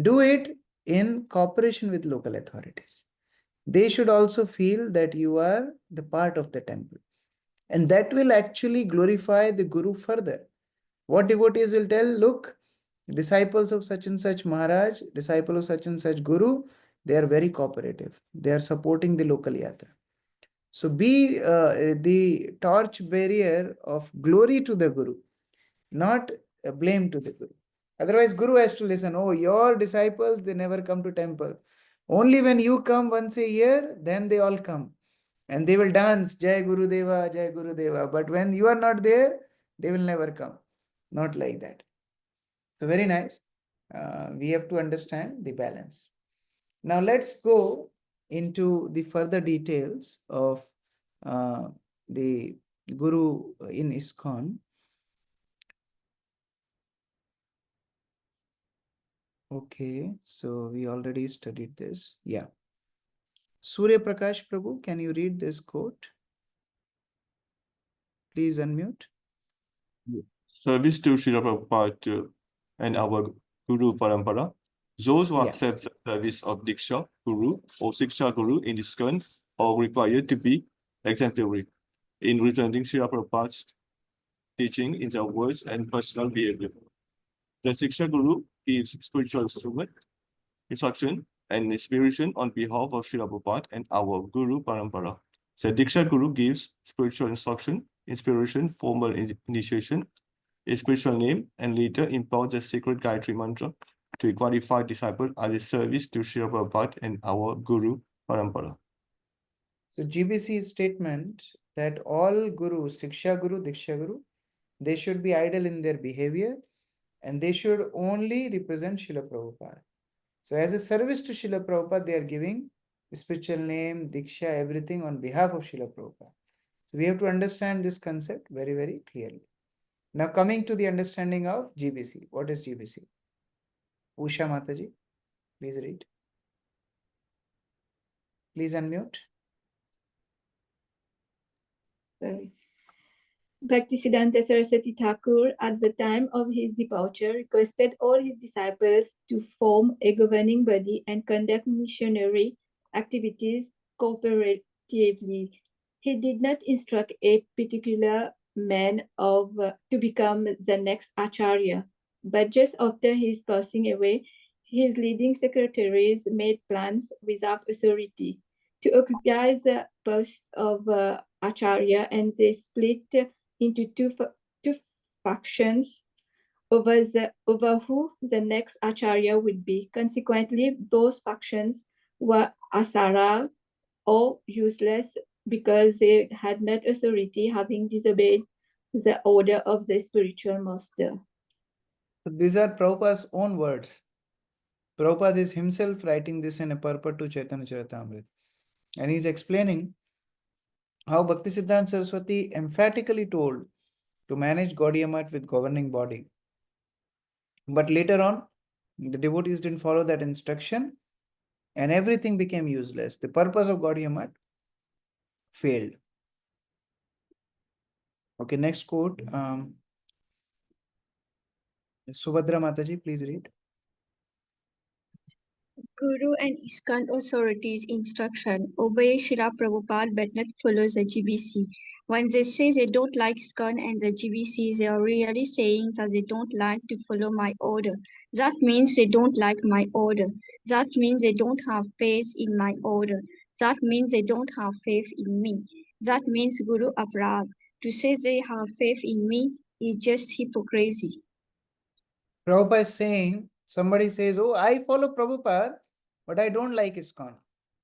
do it in cooperation with local authorities. They should also feel that you are the part of the temple. And that will actually glorify the Guru further. What devotees will tell, look, disciples of such and such Maharaj, disciple of such and such Guru, they are very cooperative. They are supporting the local yatra. So be the torch bearer of glory to the Guru, not blame to the Guru. Otherwise, Guru has to listen, oh, your disciples, they never come to temple. Only when you come once a year, then they all come. And they will dance, Jai Guru Deva, Jai Guru Deva. But when you are not there, they will never come. Not like that. So very nice. We have to understand the balance. Now let's go into the further details of the Guru in ISKCON. Okay, so we already studied this. Yeah. Surya Prakash Prabhu, can you read this quote? Please unmute. Service to Srila Prabhupada and our Guru Parampara. Those who Yeah. accept the service of Diksha Guru or Siksha Guru in ISKCON are required to be exemplary in representing Srila Prabhupada's teaching in their words and personal behavior. The Siksha Guru gives spiritual instruction and inspiration on behalf of Srila Prabhupada and our Guru Parampara. The Diksha Guru gives spiritual instruction, inspiration, formal initiation, a spiritual name, and later imparts the sacred Gayatri mantra to a qualified disciple as a service to Srila Prabhupada and our Guru Parampara. So GBC's statement that all gurus, Siksha Guru, Diksha Guru, they should be idle in their behavior and they should only represent Srila Prabhupada. So as a service to Srila Prabhupada, they are giving spiritual name, Diksha, everything on behalf of Srila Prabhupada. So we have to understand this concept very, very clearly. Now coming to the understanding of GBC. What is GBC? Usha Mataji, please read. Please unmute. Sorry. Bhaktisiddhanta Saraswati Thakur, at the time of his departure, requested all his disciples to form a governing body and conduct missionary activities cooperatively. He did not instruct a particular man to become the next Acharya, but just after his passing away, his leading secretaries made plans without authority to occupy the post of Acharya, and they split into two factions over who the next Acharya would be. Consequently, both factions were asara or useless because they had not authority, having disobeyed the order of the spiritual master. These are Prabhupada's own words. Prabhupada is himself writing this in a purport to Chaitanya Charitamrita. And he's explaining how Bhaktisiddhanta Saraswati emphatically told to manage Gaudiya Math with governing body. But later on, the devotees didn't follow that instruction and everything became useless. The purpose of Gaudiya Math failed. Okay, next quote. Subhadra Mataji, please read. Guru and ISKCON authorities' instruction: obey Srila Prabhupada but not follow the GBC. When they say they don't like ISKCON and the GBC, they are really saying that they don't like to follow my order. That means they don't like my order. That means they don't have faith in my order. That means they don't have faith in me. That means Guru Aparad. To say they have faith in me is just hypocrisy. Prabhupada is saying, somebody says, oh, I follow Prabhupada, but I don't like ISKCON.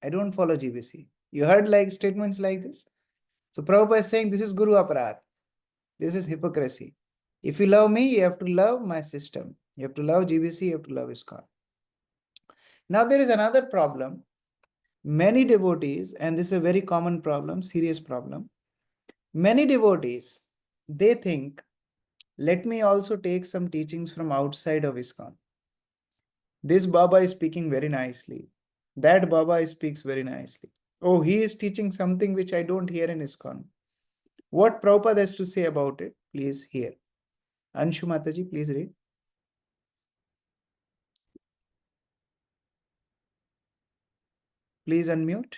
I don't follow GBC. You heard like statements like this? So Prabhupada is saying, this is Guru Aparad. This is hypocrisy. If you love me, you have to love my system. You have to love GBC, you have to love ISKCON. Now there is another problem. Many devotees, and this is a very common problem, serious problem. Many devotees, they think, let me also take some teachings from outside of ISKCON. This Baba is speaking very nicely. That Baba speaks very nicely. Oh, he is teaching something which I don't hear in ISKCON. What Prabhupada has to say about it, please hear. Anshu Mataji, please read. Please unmute.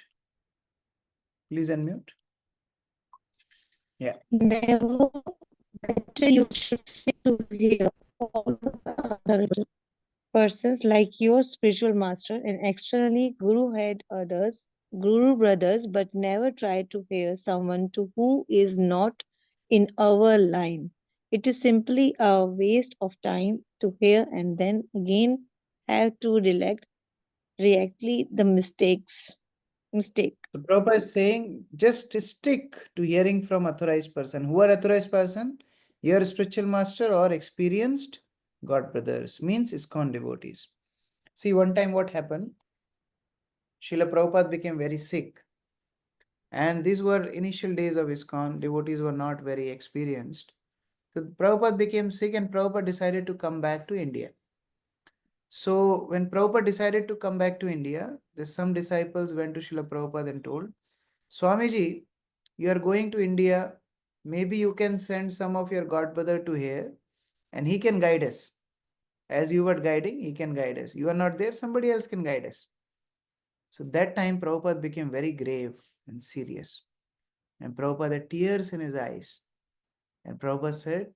Please unmute. Yeah. Never better you should sit to hear all the persons like your spiritual master and externally Guru had others, Guru brothers, but never try to hear someone to who is not in our line. It is simply a waste of time to hear and then again have to reactly the mistake. So Prabhupada is saying, just stick to hearing from authorized person. Who are authorized person? Your spiritual master or experienced God brothers, means ISKCON devotees. See, one time what happened? Srila Prabhupada became very sick. And these were initial days of ISKCON. Devotees were not very experienced. So Prabhupada became sick and Prabhupada decided to come back to India. So when Prabhupada decided to come back to India, some disciples went to Srila Prabhupada and told, Swamiji, you are going to India. Maybe you can send some of your godbrother to here and he can guide us. As you were guiding, he can guide us. You are not there, somebody else can guide us. So that time Prabhupada became very grave and serious. And Prabhupada had tears in his eyes. And Prabhupada said,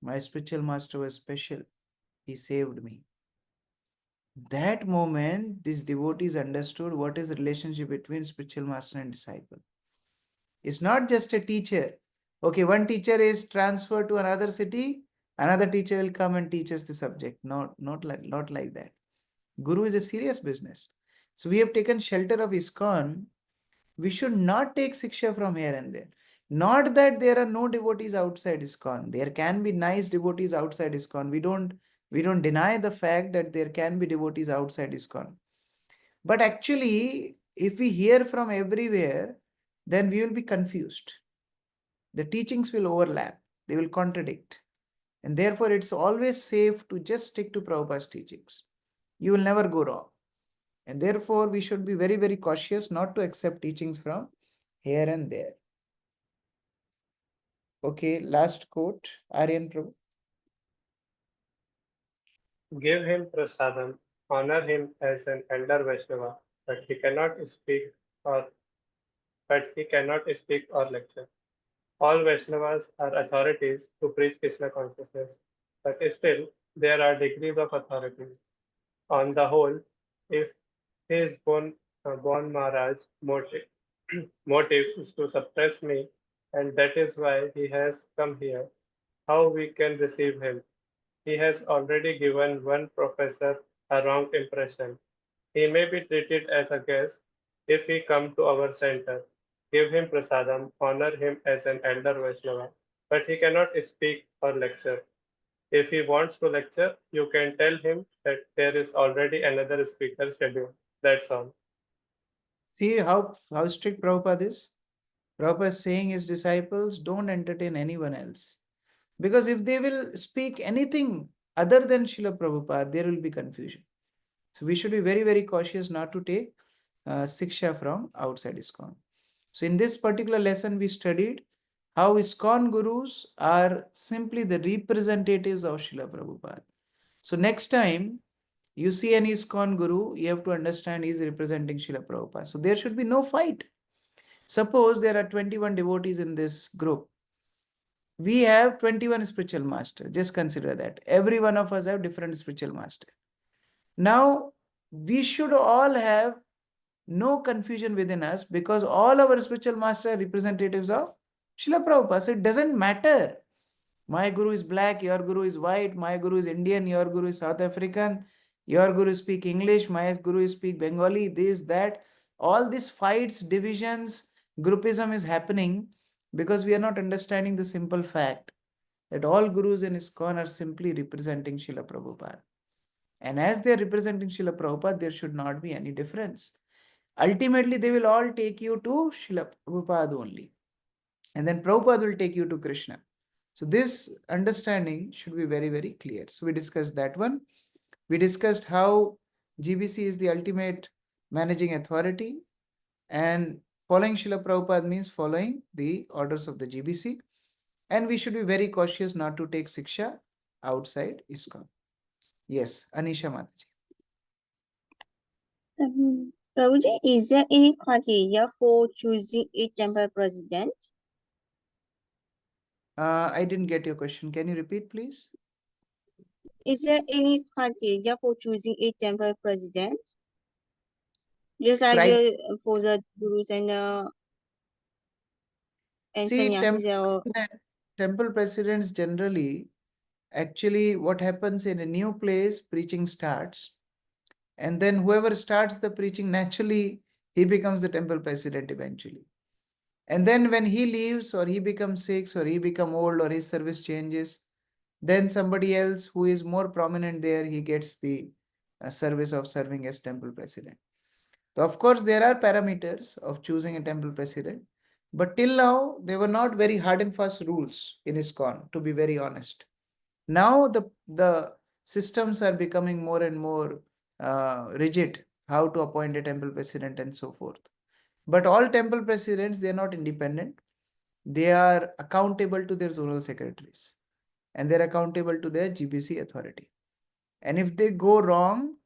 my spiritual master was special. He saved me. That moment, these devotees understood what is the relationship between spiritual master and disciple. It's not just a teacher. Okay, one teacher is transferred to another city, another teacher will come and teach us the subject. Not like that. Guru is a serious business. So we have taken shelter of ISKCON. We should not take Siksha from here and there. Not that there are no devotees outside ISKCON. There can be nice devotees outside ISKCON. We don't deny the fact that there can be devotees outside ISKCON. But actually, if we hear from everywhere, then we will be confused. The teachings will overlap. They will contradict. And therefore, it's always safe to just stick to Prabhupada's teachings. You will never go wrong. And therefore, we should be very, very cautious not to accept teachings from here and there. Okay, last quote, Aryan Prabhu. Give him prasadam, honor him as an elder Vaishnava, but he cannot speak or lecture. All Vaishnavas are authorities to preach Krishna consciousness, but still there are degrees of authorities. On the whole, if his born Maharaj motive is to suppress me, and that is why he has come here, how we can receive him? He has already given one professor a wrong impression. He may be treated as a guest if he come to our center. Give him prasadam, honor him as an elder Vaishnava, but he cannot speak or lecture. If he wants to lecture, you can tell him that there is already another speaker scheduled. That's all. See how strict Prabhupada is? Prabhupada is saying his disciples don't entertain anyone else. Because if they will speak anything other than Srila Prabhupada, there will be confusion. So we should be very, very cautious not to take Siksha from outside ISKCON. So in this particular lesson, we studied how ISKCON Gurus are simply the representatives of Srila Prabhupada. So next time you see an ISKCON Guru, you have to understand he is representing Srila Prabhupada. So there should be no fight. Suppose there are 21 devotees in this group. We have 21 spiritual masters. Just consider that. Every one of us have different spiritual master. Now, we should all have no confusion within us because all our spiritual masters are representatives of Srila Prabhupada. So it doesn't matter. My guru is black, your guru is white, my guru is Indian, your guru is South African, your guru speak English, my guru speak Bengali, this, that. All these fights, divisions, groupism is happening because we are not understanding the simple fact that all gurus in ISKCON are simply representing Srila Prabhupada. And as they are representing Srila Prabhupada, there should not be any difference. Ultimately, they will all take you to Srila Prabhupada only. And then Prabhupada will take you to Krishna. So this understanding should be very, very clear. So we discussed that one. We discussed how GBC is the ultimate managing authority, and following Srila Prabhupada means following the orders of the GBC. And we should be very cautious not to take Siksha outside ISKCON. Yes, Anisha Mataji. Prabhuji, is there any criteria for choosing a temple president? I didn't get your question. Can you repeat, please? Is there any criteria for choosing a temple president? Just like for the gurus and See, sannyasis. temple presidents generally, actually what happens in a new place, preaching starts. And then whoever starts the preaching, naturally, he becomes the temple president eventually. And then when he leaves or he becomes sick or he becomes old or his service changes, then somebody else who is more prominent there, he gets the service of serving as temple president. So of course, there are parameters of choosing a temple president, but till now, they were not very hard and fast rules in ISKCON, to be very honest. Now the systems are becoming more and more rigid how to appoint a temple president and so forth. But all temple presidents, they are not independent. They are accountable to their zonal secretaries and they're accountable to their GBC authority. And if they go wrong,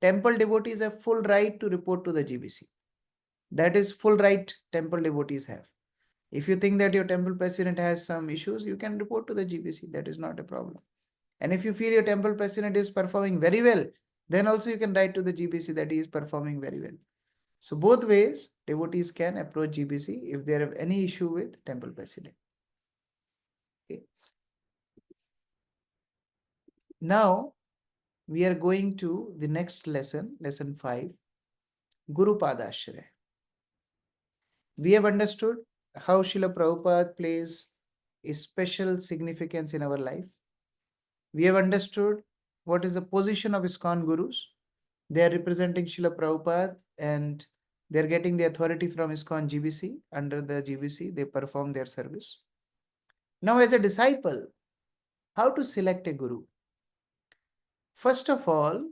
temple devotees have full right to report to the GBC. That is full right temple devotees have. If you think that your temple president has some issues, you can report to the GBC. That is not a problem. And if you feel your temple president is performing very well, then also you can write to the GBC that he is performing very well. So both ways, devotees can approach GBC if they have any issue with temple president. Okay. Now, we are going to the next lesson, lesson 5, Guru Padashraya. We have understood how Srila Prabhupada plays a special significance in our life. We have understood what is the position of ISKCON Gurus. They are representing Srila Prabhupada and they are getting the authority from ISKCON GBC. Under the GBC, they perform their service. Now, as a disciple, how to select a Guru? First of all,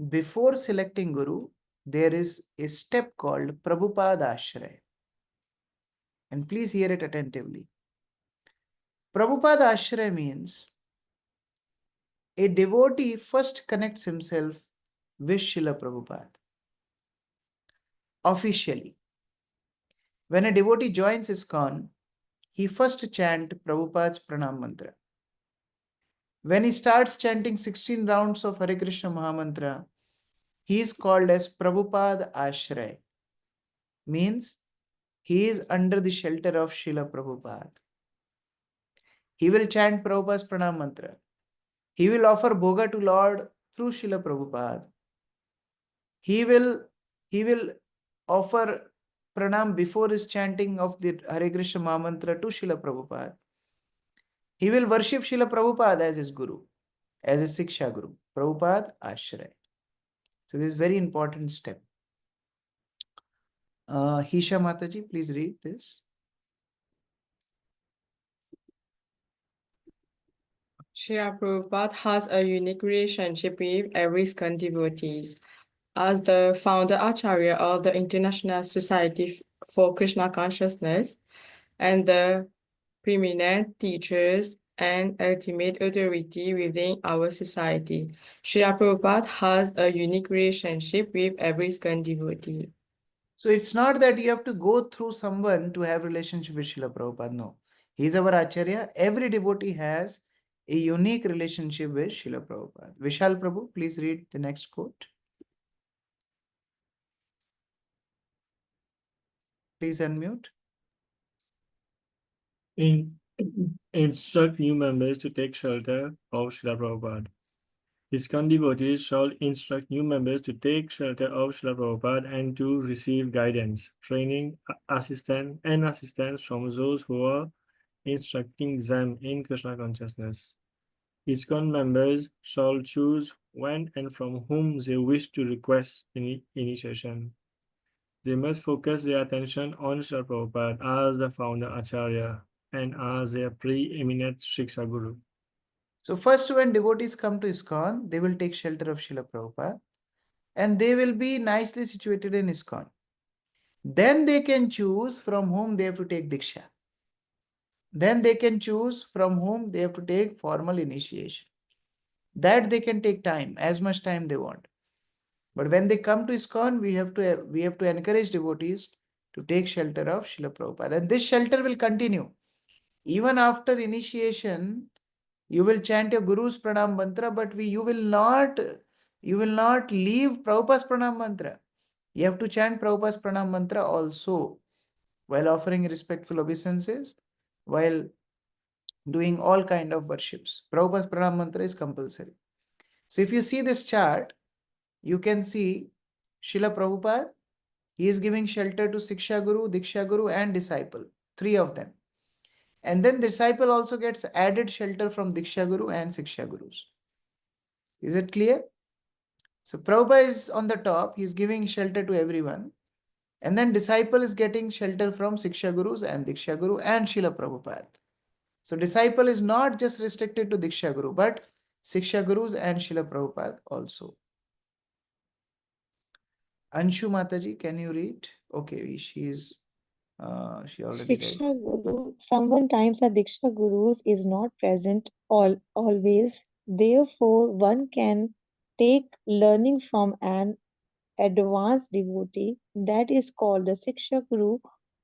before selecting Guru, there is a step called Prabhupada Ashraya. And please hear it attentively. Prabhupada Ashraya means a devotee first connects himself with Srila Prabhupada officially. When a devotee joins ISKCON, he first chants Prabhupada's Pranam Mantra. When he starts chanting 16 rounds of Hare Krishna Mahamantra, he is called as Prabhupada Ashraya. Means he is under the shelter of Srila Prabhupada. He will chant Prabhupada's Pranam Mantra. He will offer Bhoga to Lord through Srila Prabhupada. He will offer Pranam before his chanting of the Hare Krishna Mahamantra to Srila Prabhupada. He will worship Srila Prabhupada as his Guru, as his Siksha Guru, Prabhupada Ashraya. So this is very important step. Hisha Mataji, please read this. Srila Prabhupada has a unique relationship with every ISKCON devotees. As the founder Acharya of the International Society for Krishna Consciousness and the preeminent teachers and ultimate authority within our society, Srila Prabhupada has a unique relationship with every ISKCON devotee. So it's not that you have to go through someone to have relationship with Srila Prabhupada. No. He is our Acharya. Every devotee has a unique relationship with Srila Prabhupada. Vishal Prabhu, please read the next quote. Please unmute. Instruct new members to take shelter of Srila Prabhupada. ISKCON devotees shall instruct new members to take shelter of Srila Prabhupada and to receive guidance, training, assistance from those who are instructing them in Krishna consciousness. ISKCON members shall choose when and from whom they wish to request initiation. They must focus their attention on Srila Prabhupada as the founder Acharya and as their preeminent Shiksha Guru. So first, when devotees come to ISKCON, they will take shelter of Srila Prabhupada and they will be nicely situated in ISKCON. Then they can choose from whom they have to take Diksha. Then they can choose from whom they have to take formal initiation. That they can take time, as much time they want. But when they come to ISKCON, we have to encourage devotees to take shelter of Srila Prabhupada. And this shelter will continue. Even after initiation, you will chant your Guru's Pranam Mantra, but you will not leave Prabhupada's Pranam Mantra. You have to chant Prabhupada's Pranam Mantra also while offering respectful obeisances, while doing all kind of worships. Prabhupada's Pranam Mantra is compulsory. So if you see this chart, you can see Srila Prabhupada, he is giving shelter to Siksha Guru, Diksha Guru and disciple, 3 of them. And then disciple also gets added shelter from Diksha Guru and Siksha Gurus. Is it clear? So Prabhupada is on the top, he is giving shelter to everyone. And then disciple is getting shelter from Siksha Gurus and Diksha Guru and Srila Prabhupada. So disciple is not just restricted to Diksha Guru, but Siksha Gurus and Srila Prabhupada also. Anshu Mataji, can you read? Okay, she already read. Shiksha Guru, sometimes a Diksha Gurus is not present always. Therefore, one can take learning from an advanced devotee. That is called a Siksha Guru.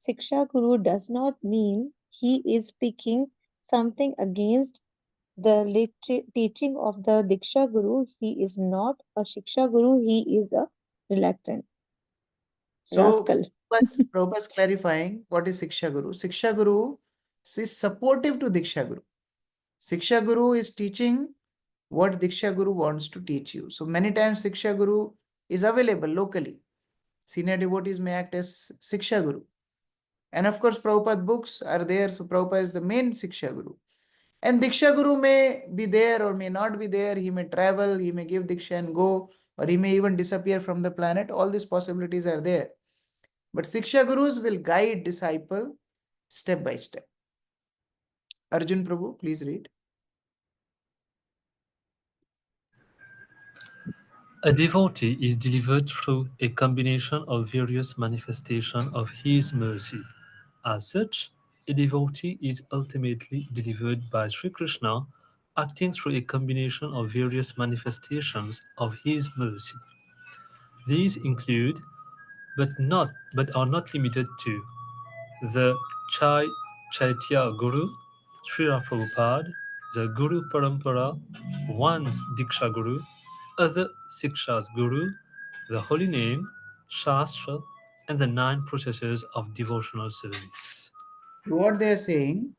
Siksha Guru does not mean he is speaking something against the teaching of the Diksha Guru. He is not a Shiksha Guru, he is a reluctant So, rascal. Prabhupada's clarifying what is Siksha Guru. Siksha Guru is supportive to Diksha Guru. Siksha Guru is teaching what Diksha Guru wants to teach you. So many times Siksha Guru is available locally. Senior devotees may act as Siksha Guru. And of course, Prabhupada books are there. So Prabhupada is the main Siksha Guru. And Diksha Guru may be there or may not be there. He may travel, he may give Diksha and go, or he may even disappear from the planet. All these possibilities are there. But Siksha Gurus will guide disciple step by step. Arjun Prabhu, please read. A devotee is delivered through a combination of various manifestations of his mercy. As such, a devotee is ultimately delivered by Sri Krishna, acting through a combination of various manifestations of his mercy. These include, but are not limited to, the Chaitya Guru, Srila Prabhupada, the Guru Parampara, one's Diksha Guru, other Sikshas Guru, the holy name, Shastra, and the 9 processes of devotional service. What they are saying,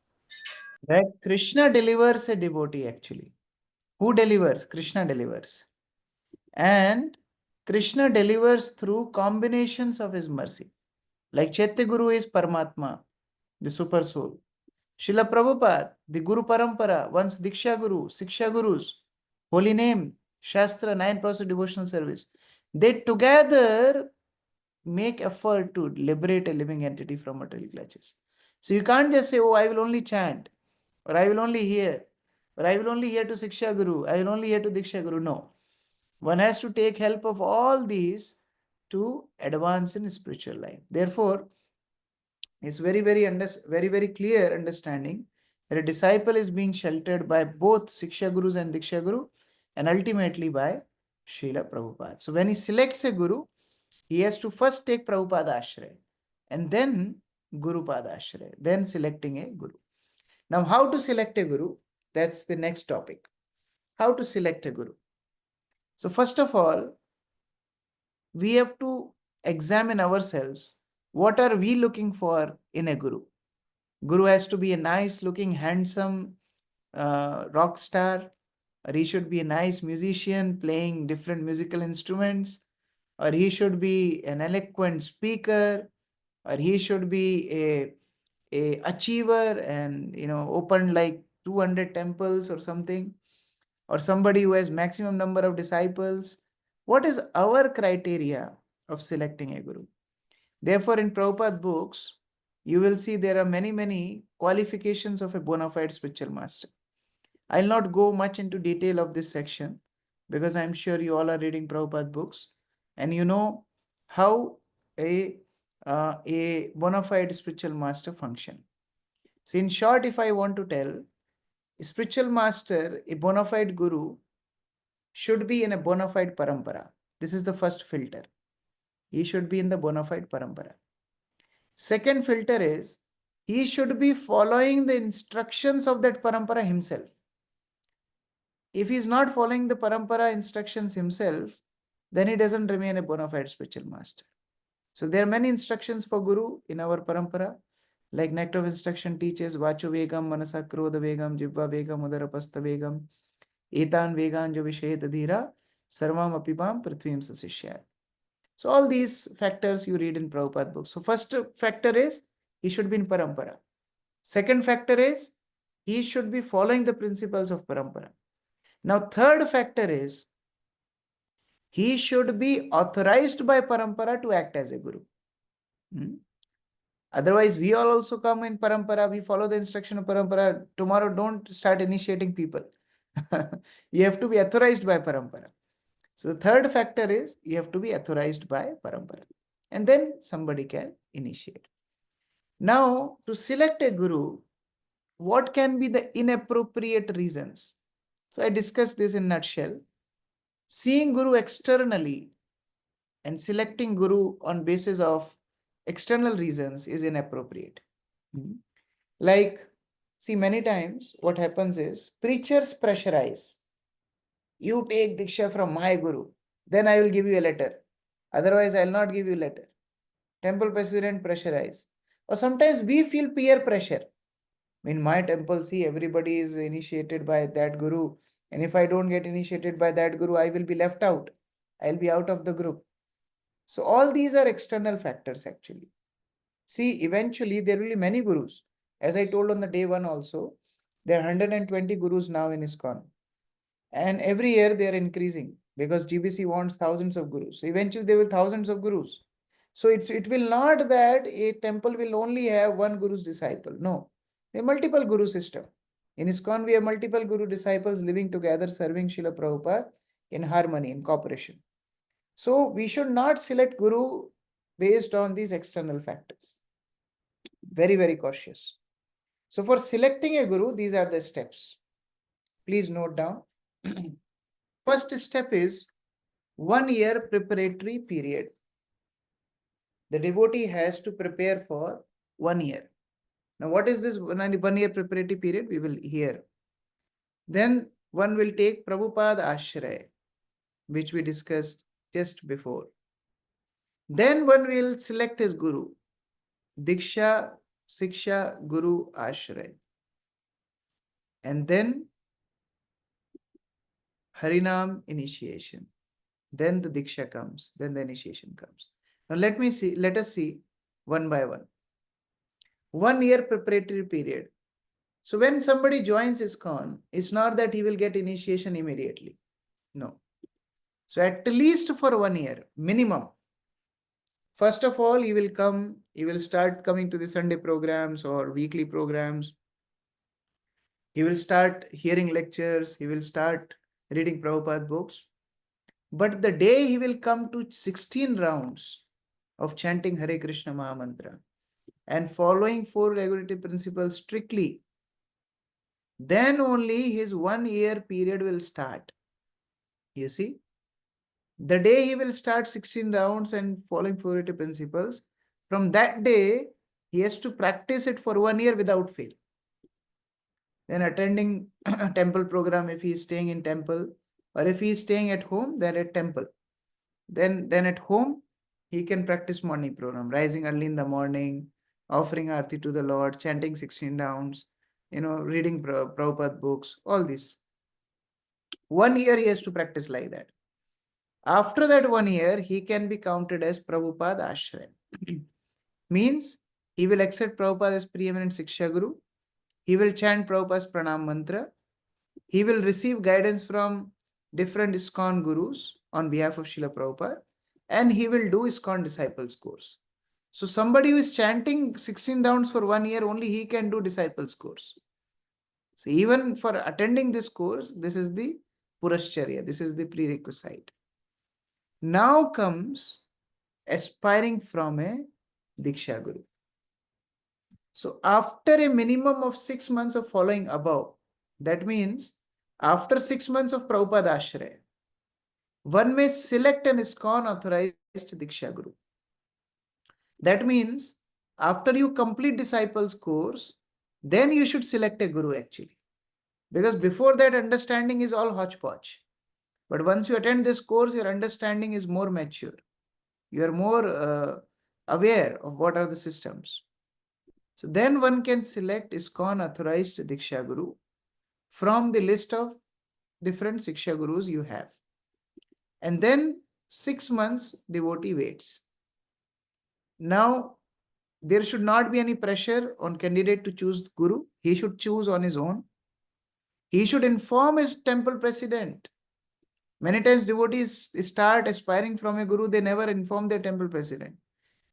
that Krishna delivers a devotee actually. Who delivers? Krishna delivers. And Krishna delivers through combinations of his mercy. Like Chaitya Guru is Paramatma, the super soul. Srila Prabhupada, the Guru Parampara, once Diksha Guru, Siksha Gurus, holy name, Shastra, 9 process of devotional service. They together make effort to liberate a living entity from material clutches. So you can't just say, oh, I will only chant, or I will only hear, or I will only hear to Siksha Guru, I will only hear to Diksha Guru. No. One has to take help of all these to advance in spiritual life. Therefore, it's very clear understanding that a disciple is being sheltered by both Siksha Gurus and Diksha Guru, and ultimately by Srila Prabhupada. So when he selects a Guru, he has to first take Prabhupada Ashraya and then Guru Pada Ashraya, then selecting a Guru. Now, how to select a Guru? That's the next topic. How to select a Guru? So first of all, we have to examine ourselves. What are we looking for in a Guru? Guru has to be a nice looking, handsome rock star, or he should be a nice musician playing different musical instruments, or he should be an eloquent speaker, or he should be a achiever and open like 200 temples or something, or somebody who has maximum number of disciples. What is our criteria of selecting a Guru? Therefore, in Prabhupada books, you will see there are many qualifications of a bona fide spiritual master. I'll not go much into detail of this section because I'm sure you all are reading Prabhupada books and you know how a bona fide spiritual master function. So in short, if I want to tell, a spiritual master, a bona fide guru, should be in a bona fide parampara. This is the first filter. He should be in the bona fide parampara. Second filter is, he should be following the instructions of that parampara himself. If he is not following the parampara instructions himself, then he doesn't remain a bona fide spiritual master. So there are many instructions for Guru in our parampara. Like Nectar of Instruction teaches, Vacho Vegam, Manasa Krodha Vegam, Jibva Vegam, Udarapastha Vegam, Etan Vegan Jo Vishayat Dhira, Sarvam Apipam Prithvim Sasishya. So all these factors you read in Prabhupada books. So first factor is, he should be in parampara. Second factor is, he should be following the principles of parampara. Now third factor is, he should be authorized by parampara to act as a Guru. Otherwise, we all also come in parampara, we follow the instruction of parampara. Tomorrow, don't start initiating people. You have to be authorized by parampara. So the third factor is you have to be authorized by Parampara. And then somebody can initiate. Now, to select a guru, what can be the inappropriate reasons? So I discussed this in a nutshell. Seeing guru externally and selecting guru on basis of external reasons is inappropriate. Like, see, many times what happens is preachers pressurize. You take Diksha from my guru, then I will give you a letter. Otherwise, I will not give you a letter. Temple president pressurize. Or sometimes we feel peer pressure. In my temple, see, everybody is initiated by that guru. And if I don't get initiated by that guru, I will be left out. I'll be out of the group. So all these are external factors actually. See, eventually there will be many gurus. As I told on the day one also, there are 120 gurus now in ISKCON. And every year they are increasing because GBC wants thousands of gurus. So eventually there will be thousands of gurus. So it will not that a temple will only have one guru's disciple. No, a multiple guru system. In ISKCON, we have multiple guru disciples living together, serving Srila Prabhupada in harmony, in cooperation. So we should not select guru based on these external factors. Very, very cautious. So for selecting a guru, these are the steps. Please note down. First step is 1 year preparatory period. The devotee has to prepare for 1 year. Now, what is this 1 year preparatory period? We will hear. Then one will take Prabhupada Ashraya, which we discussed just before. Then one will select his guru, Diksha, Siksha, Guru, Ashraya. And then Harinam initiation. Then the Diksha comes, then the initiation comes. Now let us see one by one. 1 year preparatory period. So when somebody joins ISKCON, it's not that he will get initiation immediately. No. So at least for 1 year, minimum. First of all, he will start coming to the Sunday programs or weekly programs. He will start hearing lectures. He will start reading Prabhupada books. But the day he will come to 16 rounds of chanting Hare Krishna Mahamantra and following 4 regulative principles strictly, then only his 1 year period will start. You see, the day he will start 16 rounds and following 4 regulative principles, from that day, he has to practice it for 1 year without fail. Then attending temple program, if he is staying in temple, or if he is staying at home, then at temple. Then at home, he can practice morning program, rising early in the morning, offering arti to the Lord, chanting 16 rounds, reading Prabhupada books, all this. 1 year he has to practice like that. After that 1 year, he can be counted as Prabhupada Ashraya. Means he will accept Prabhupada as preeminent Siksha Guru. He will chant Prabhupada's Pranam Mantra. He will receive guidance from different ISKCON gurus on behalf of Srila Prabhupada. And he will do ISKCON Disciples course. So somebody who is chanting 16 rounds for 1 year, only he can do Disciples course. So even for attending this course, this is the Purascharya, this is the prerequisite. Now comes aspiring from a Diksha Guru. So after a minimum of 6 months of following above, that means after 6 months of Prabhupada Ashraya, one may select an ISKCON authorized Diksha Guru. That means after you complete disciples course, then you should select a guru actually. Because before that, understanding is all hodgepodge. But once you attend this course, your understanding is more mature. You are more aware of what are the systems. So then one can select ISKCON authorized Diksha Guru from the list of different Siksha Gurus you have. And then 6 months devotee waits. Now, there should not be any pressure on candidate to choose Guru. He should choose on his own. He should inform his temple president. Many times devotees start aspiring from a Guru, they never inform their temple president.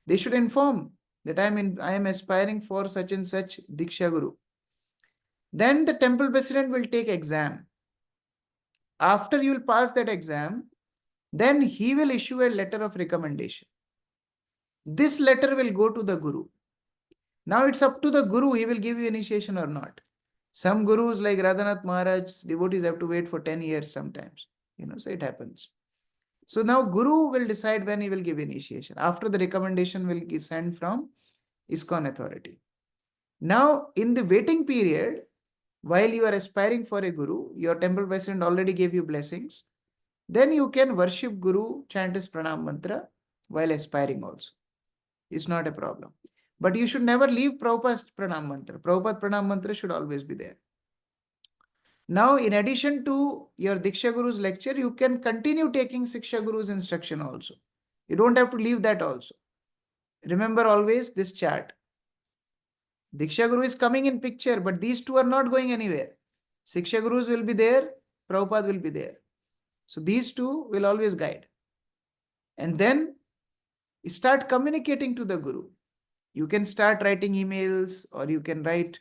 They should inform that I am aspiring for such and such Diksha Guru. Then the temple president will take exam. After you will pass that exam, then he will issue a letter of recommendation. This letter will go to the Guru. Now it's up to the Guru, he will give you initiation or not. Some gurus like Radhanath Maharaj, devotees have to wait for 10 years sometimes. So it happens. So now Guru will decide when he will give initiation. After the recommendation will be sent from ISKCON authority. Now in the waiting period, while you are aspiring for a Guru, your temple president already gave you blessings, then you can worship Guru, chant his pranam mantra while aspiring also. It's not a problem. But you should never leave Prabhupada's pranam mantra. Prabhupada's pranam mantra should always be there. Now, in addition to your Diksha Guru's lecture, you can continue taking Siksha Guru's instruction also. You don't have to leave that also. Remember always this chart. Diksha Guru is coming in picture, but these two are not going anywhere. Siksha Gurus will be there, Prabhupada will be there. So these two will always guide. And then start communicating to the Guru. You can start writing emails, or you can write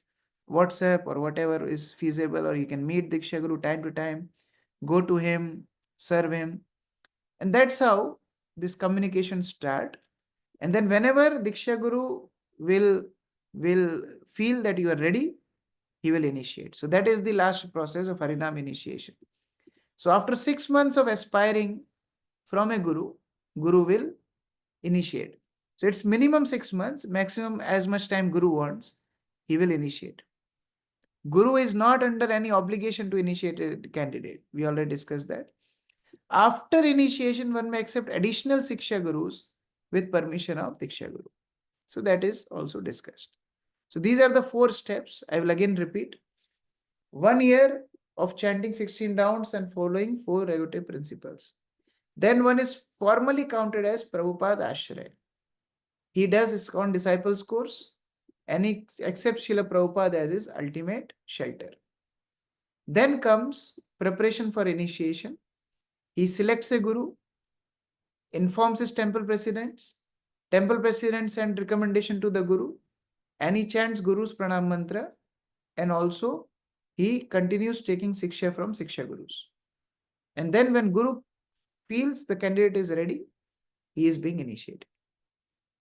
WhatsApp or whatever is feasible, or you can meet Diksha Guru time to time, go to him, serve him. And that's how this communication start. And then whenever Diksha Guru will feel that you are ready, he will initiate. So that is the last process of Harinam initiation. So after 6 months of aspiring from a Guru, Guru will initiate. So it's minimum 6 months, maximum as much time Guru wants, he will initiate. Guru is not under any obligation to initiate a candidate. We already discussed that. After initiation, one may accept additional Siksha Gurus with permission of Diksha Guru. So that is also discussed. So these are the 4 steps. I will again repeat. 1 year of chanting 16 rounds and following 4 regulative principles. Then one is formally counted as Prabhupada Ashraya. He does his own disciples course and he accepts Srila Prabhupada as his ultimate shelter. Then comes preparation for initiation. He selects a Guru, informs his temple presidents send recommendation to the Guru, and he chants Guru's pranam mantra, and also he continues taking Siksha from Siksha Gurus. And then when Guru feels the candidate is ready, he is being initiated.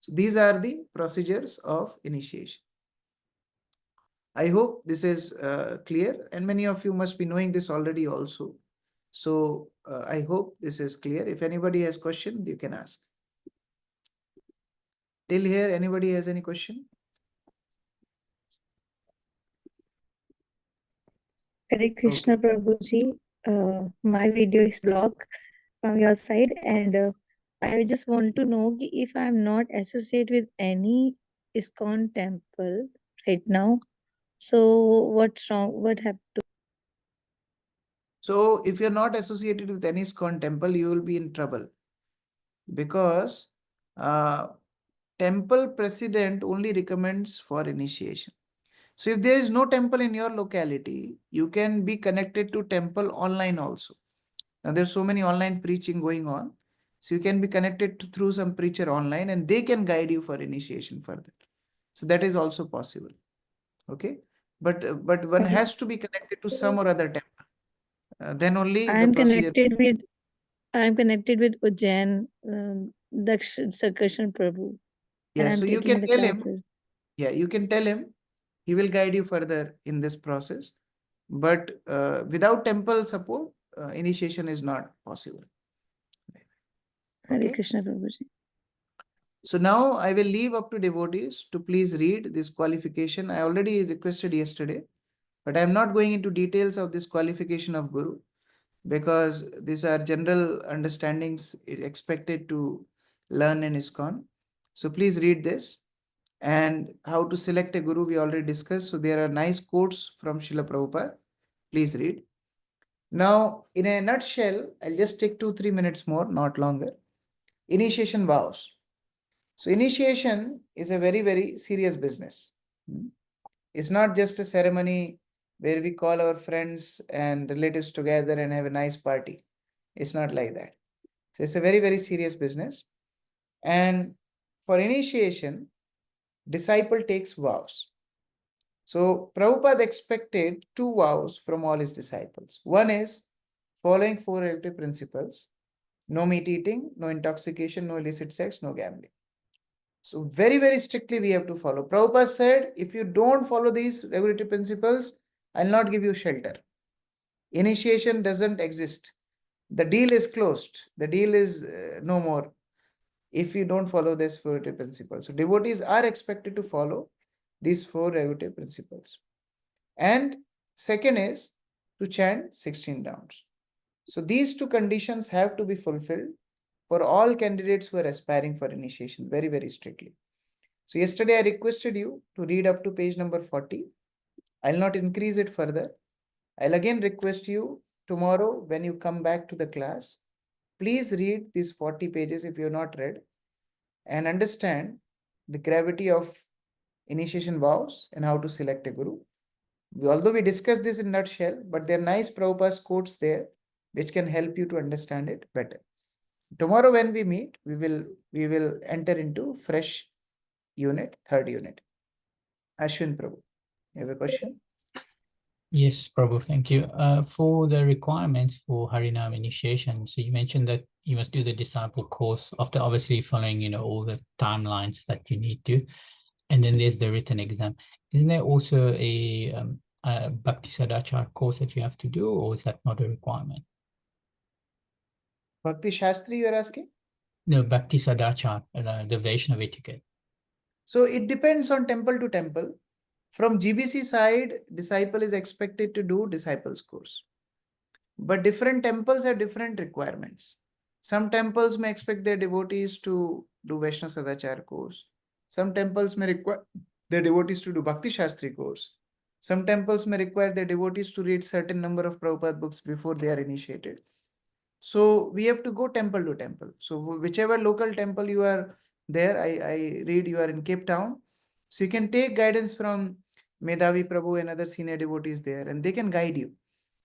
So these are the procedures of initiation. I hope this is clear, and many of you must be knowing this already also. So I hope this is clear. If anybody has question, you can ask. Till here, anybody has any question? Hare Krishna, Prabhuji. My video is blocked from your side, and I just want to know if I'm not associated with any ISKCON temple right now. So what's wrong? What happened? So if you're not associated with any ISKCON temple, you will be in trouble, because temple president only recommends for initiation. So if there is no temple in your locality, you can be connected to temple online also. Now there's so many online preaching going on. So you can be connected through some preacher online, and they can guide you for initiation further. So that is also possible. Okay. But one has to be connected to some or other temple. Then only the procedure. I'm connected with Ujjain, Sakrishna Prabhu. Yeah, so you can tell him. Classes. Yeah, you can tell him. He will guide you further in this process. But without temple support, initiation is not possible. Hare Okay. Krishna, Prabhuji. So now I will leave up to devotees to please read this qualification. I already requested yesterday, but I am not going into details of this qualification of Guru, because these are general understandings expected to learn in ISKCON. So please read this. And how to select a Guru we already discussed. So there are nice quotes from Srila Prabhupada. Please read. Now, in a nutshell, I'll just take 2-3 minutes more, not longer. Initiation vows. So initiation is a very, very serious business. It's not just a ceremony where we call our friends and relatives together and have a nice party. It's not like that. So it's a very, very serious business. And for initiation, disciple takes vows. So Prabhupada expected 2 vows from all his disciples. One is following 4 relative principles. no meat eating, no intoxication, no illicit sex, no gambling. So very, very strictly we have to follow. Prabhupada said, if you don't follow these regulatory principles, I'll not give you shelter. Initiation doesn't exist. The deal is closed. The deal is no more if you don't follow this 4 regulative principles. So devotees are expected to follow these 4 regulative principles. And second is to chant 16 rounds. So these 2 conditions have to be fulfilled for all candidates who are aspiring for initiation very, very strictly. So yesterday I requested you to read up to page number 40. I'll not increase it further. I'll again request you tomorrow when you come back to the class, please read these 40 pages if you have not read and understand the gravity of initiation vows and how to select a guru. Although we discussed this in nutshell, but there are nice Prabhupada's quotes there which can help you to understand it better. Tomorrow when we meet, we will enter into fresh unit, 3rd unit. Ashwin Prabhu, you have a question? Yes, Prabhu, thank you. For the requirements for Harinam initiation, so you mentioned that you must do the disciple course after obviously following, all the timelines that you need to, and then there's the written exam. Isn't there also a Bhakti Sadachar course that you have to do, or is that not a requirement? Bhakti Shastri, you are asking? No, Bhakti Sadachar, the Vaishnava etiquette. So it depends on temple to temple. From GBC side, disciple is expected to do disciples course. But different temples have different requirements. Some temples may expect their devotees to do Vaishnava Sadachar course. Some temples may require their devotees to do Bhakti Shastri course. Some temples may require their devotees to read certain number of Prabhupada books before they are initiated. So we have to go temple to temple. So whichever local temple you are there, I read you are in Cape Town. So you can take guidance from Medhavi Prabhu and other senior devotees there, and they can guide you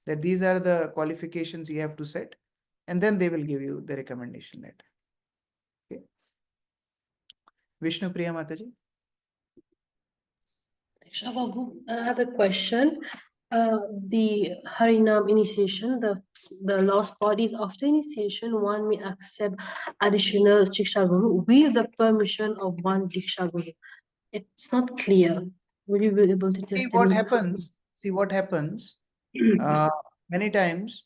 that these are the qualifications you have to set, and then they will give you the recommendation letter. Okay. Vishnu Priya Mataji. Prabhu, I have a question. The Harinam initiation, the last part is after initiation, one may accept additional Shiksha Guru with the permission of one Diksha Guru. It's not clear. Will you be able to just See what happens. Many times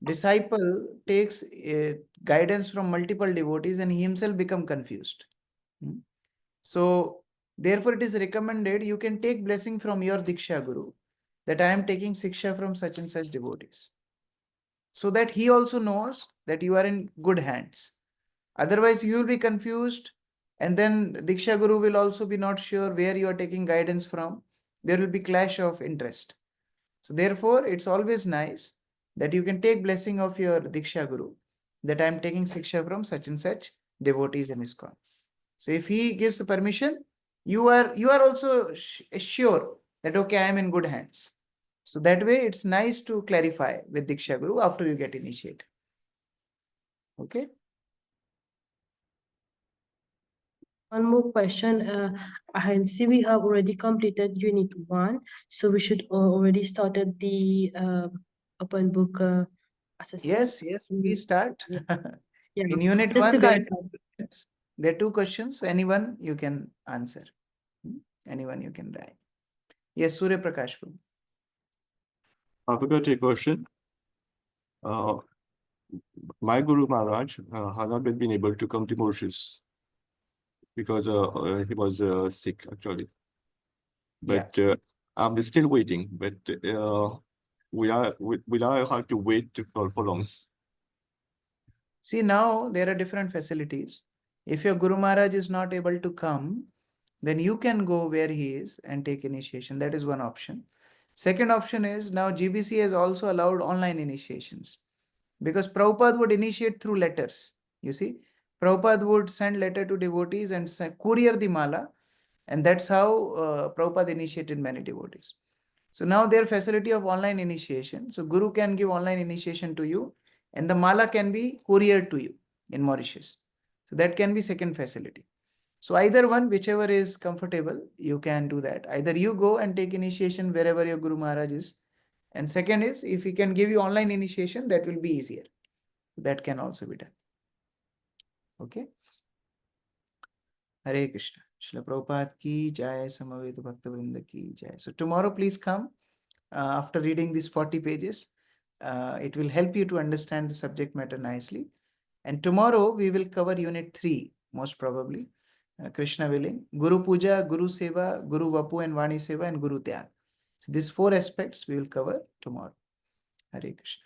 disciple takes guidance from multiple devotees and he himself become confused. So therefore it is recommended you can take blessing from your Diksha Guru that I am taking Siksha from such and such devotees, so that he also knows that you are in good hands. Otherwise you will be confused, and then Diksha Guru will also be not sure where you are taking guidance from. There will be clash of interest. So therefore it's always nice that you can take blessing of your Diksha Guru that I am taking Siksha from such and such devotees in ISKCON. So if he gives the permission, you are also sure that okay, I am in good hands. So that way it's nice to clarify with Diksha Guru after you get initiated. Okay. One more question. I see we have already completed unit 1, so we should already started the open book assessment. Yes, we start. Yeah. In unit Just 1, to guide. there are 2 questions. So anyone you can answer. Anyone you can write. Yes, Surya Prakash. I forgot your question. My Guru Maharaj has not been able to come to Mauritius because he was sick actually. But I'm still waiting. But we have to wait for long. See, now there are different facilities. If your Guru Maharaj is not able to come, then you can go where he is and take initiation. That is one option. Second option is now GBC has also allowed online initiations, because Prabhupada would initiate through letters. You see, Prabhupada would send letter to devotees and courier the mala, and that's how Prabhupada initiated many devotees. So now their facility of online initiation. So Guru can give online initiation to you, and the mala can be couriered to you in Mauritius. So that can be second facility. So either one, whichever is comfortable, you can do that. Either you go and take initiation wherever your Guru Maharaj is. And second is, if he can give you online initiation, that will be easier. That can also be done. Okay. Hare Krishna. Srila Prabhupada ki jai, Samaveta Bhakta Vrinda ki jai. So tomorrow please come after reading these 40 pages. It will help you to understand the subject matter nicely. And tomorrow we will cover unit 3, most probably. Krishna willing. Guru Puja, Guru Seva, Guru Vapu and Vani Seva, and Guru Tyag. So these 4 aspects we will cover tomorrow. Hare Krishna.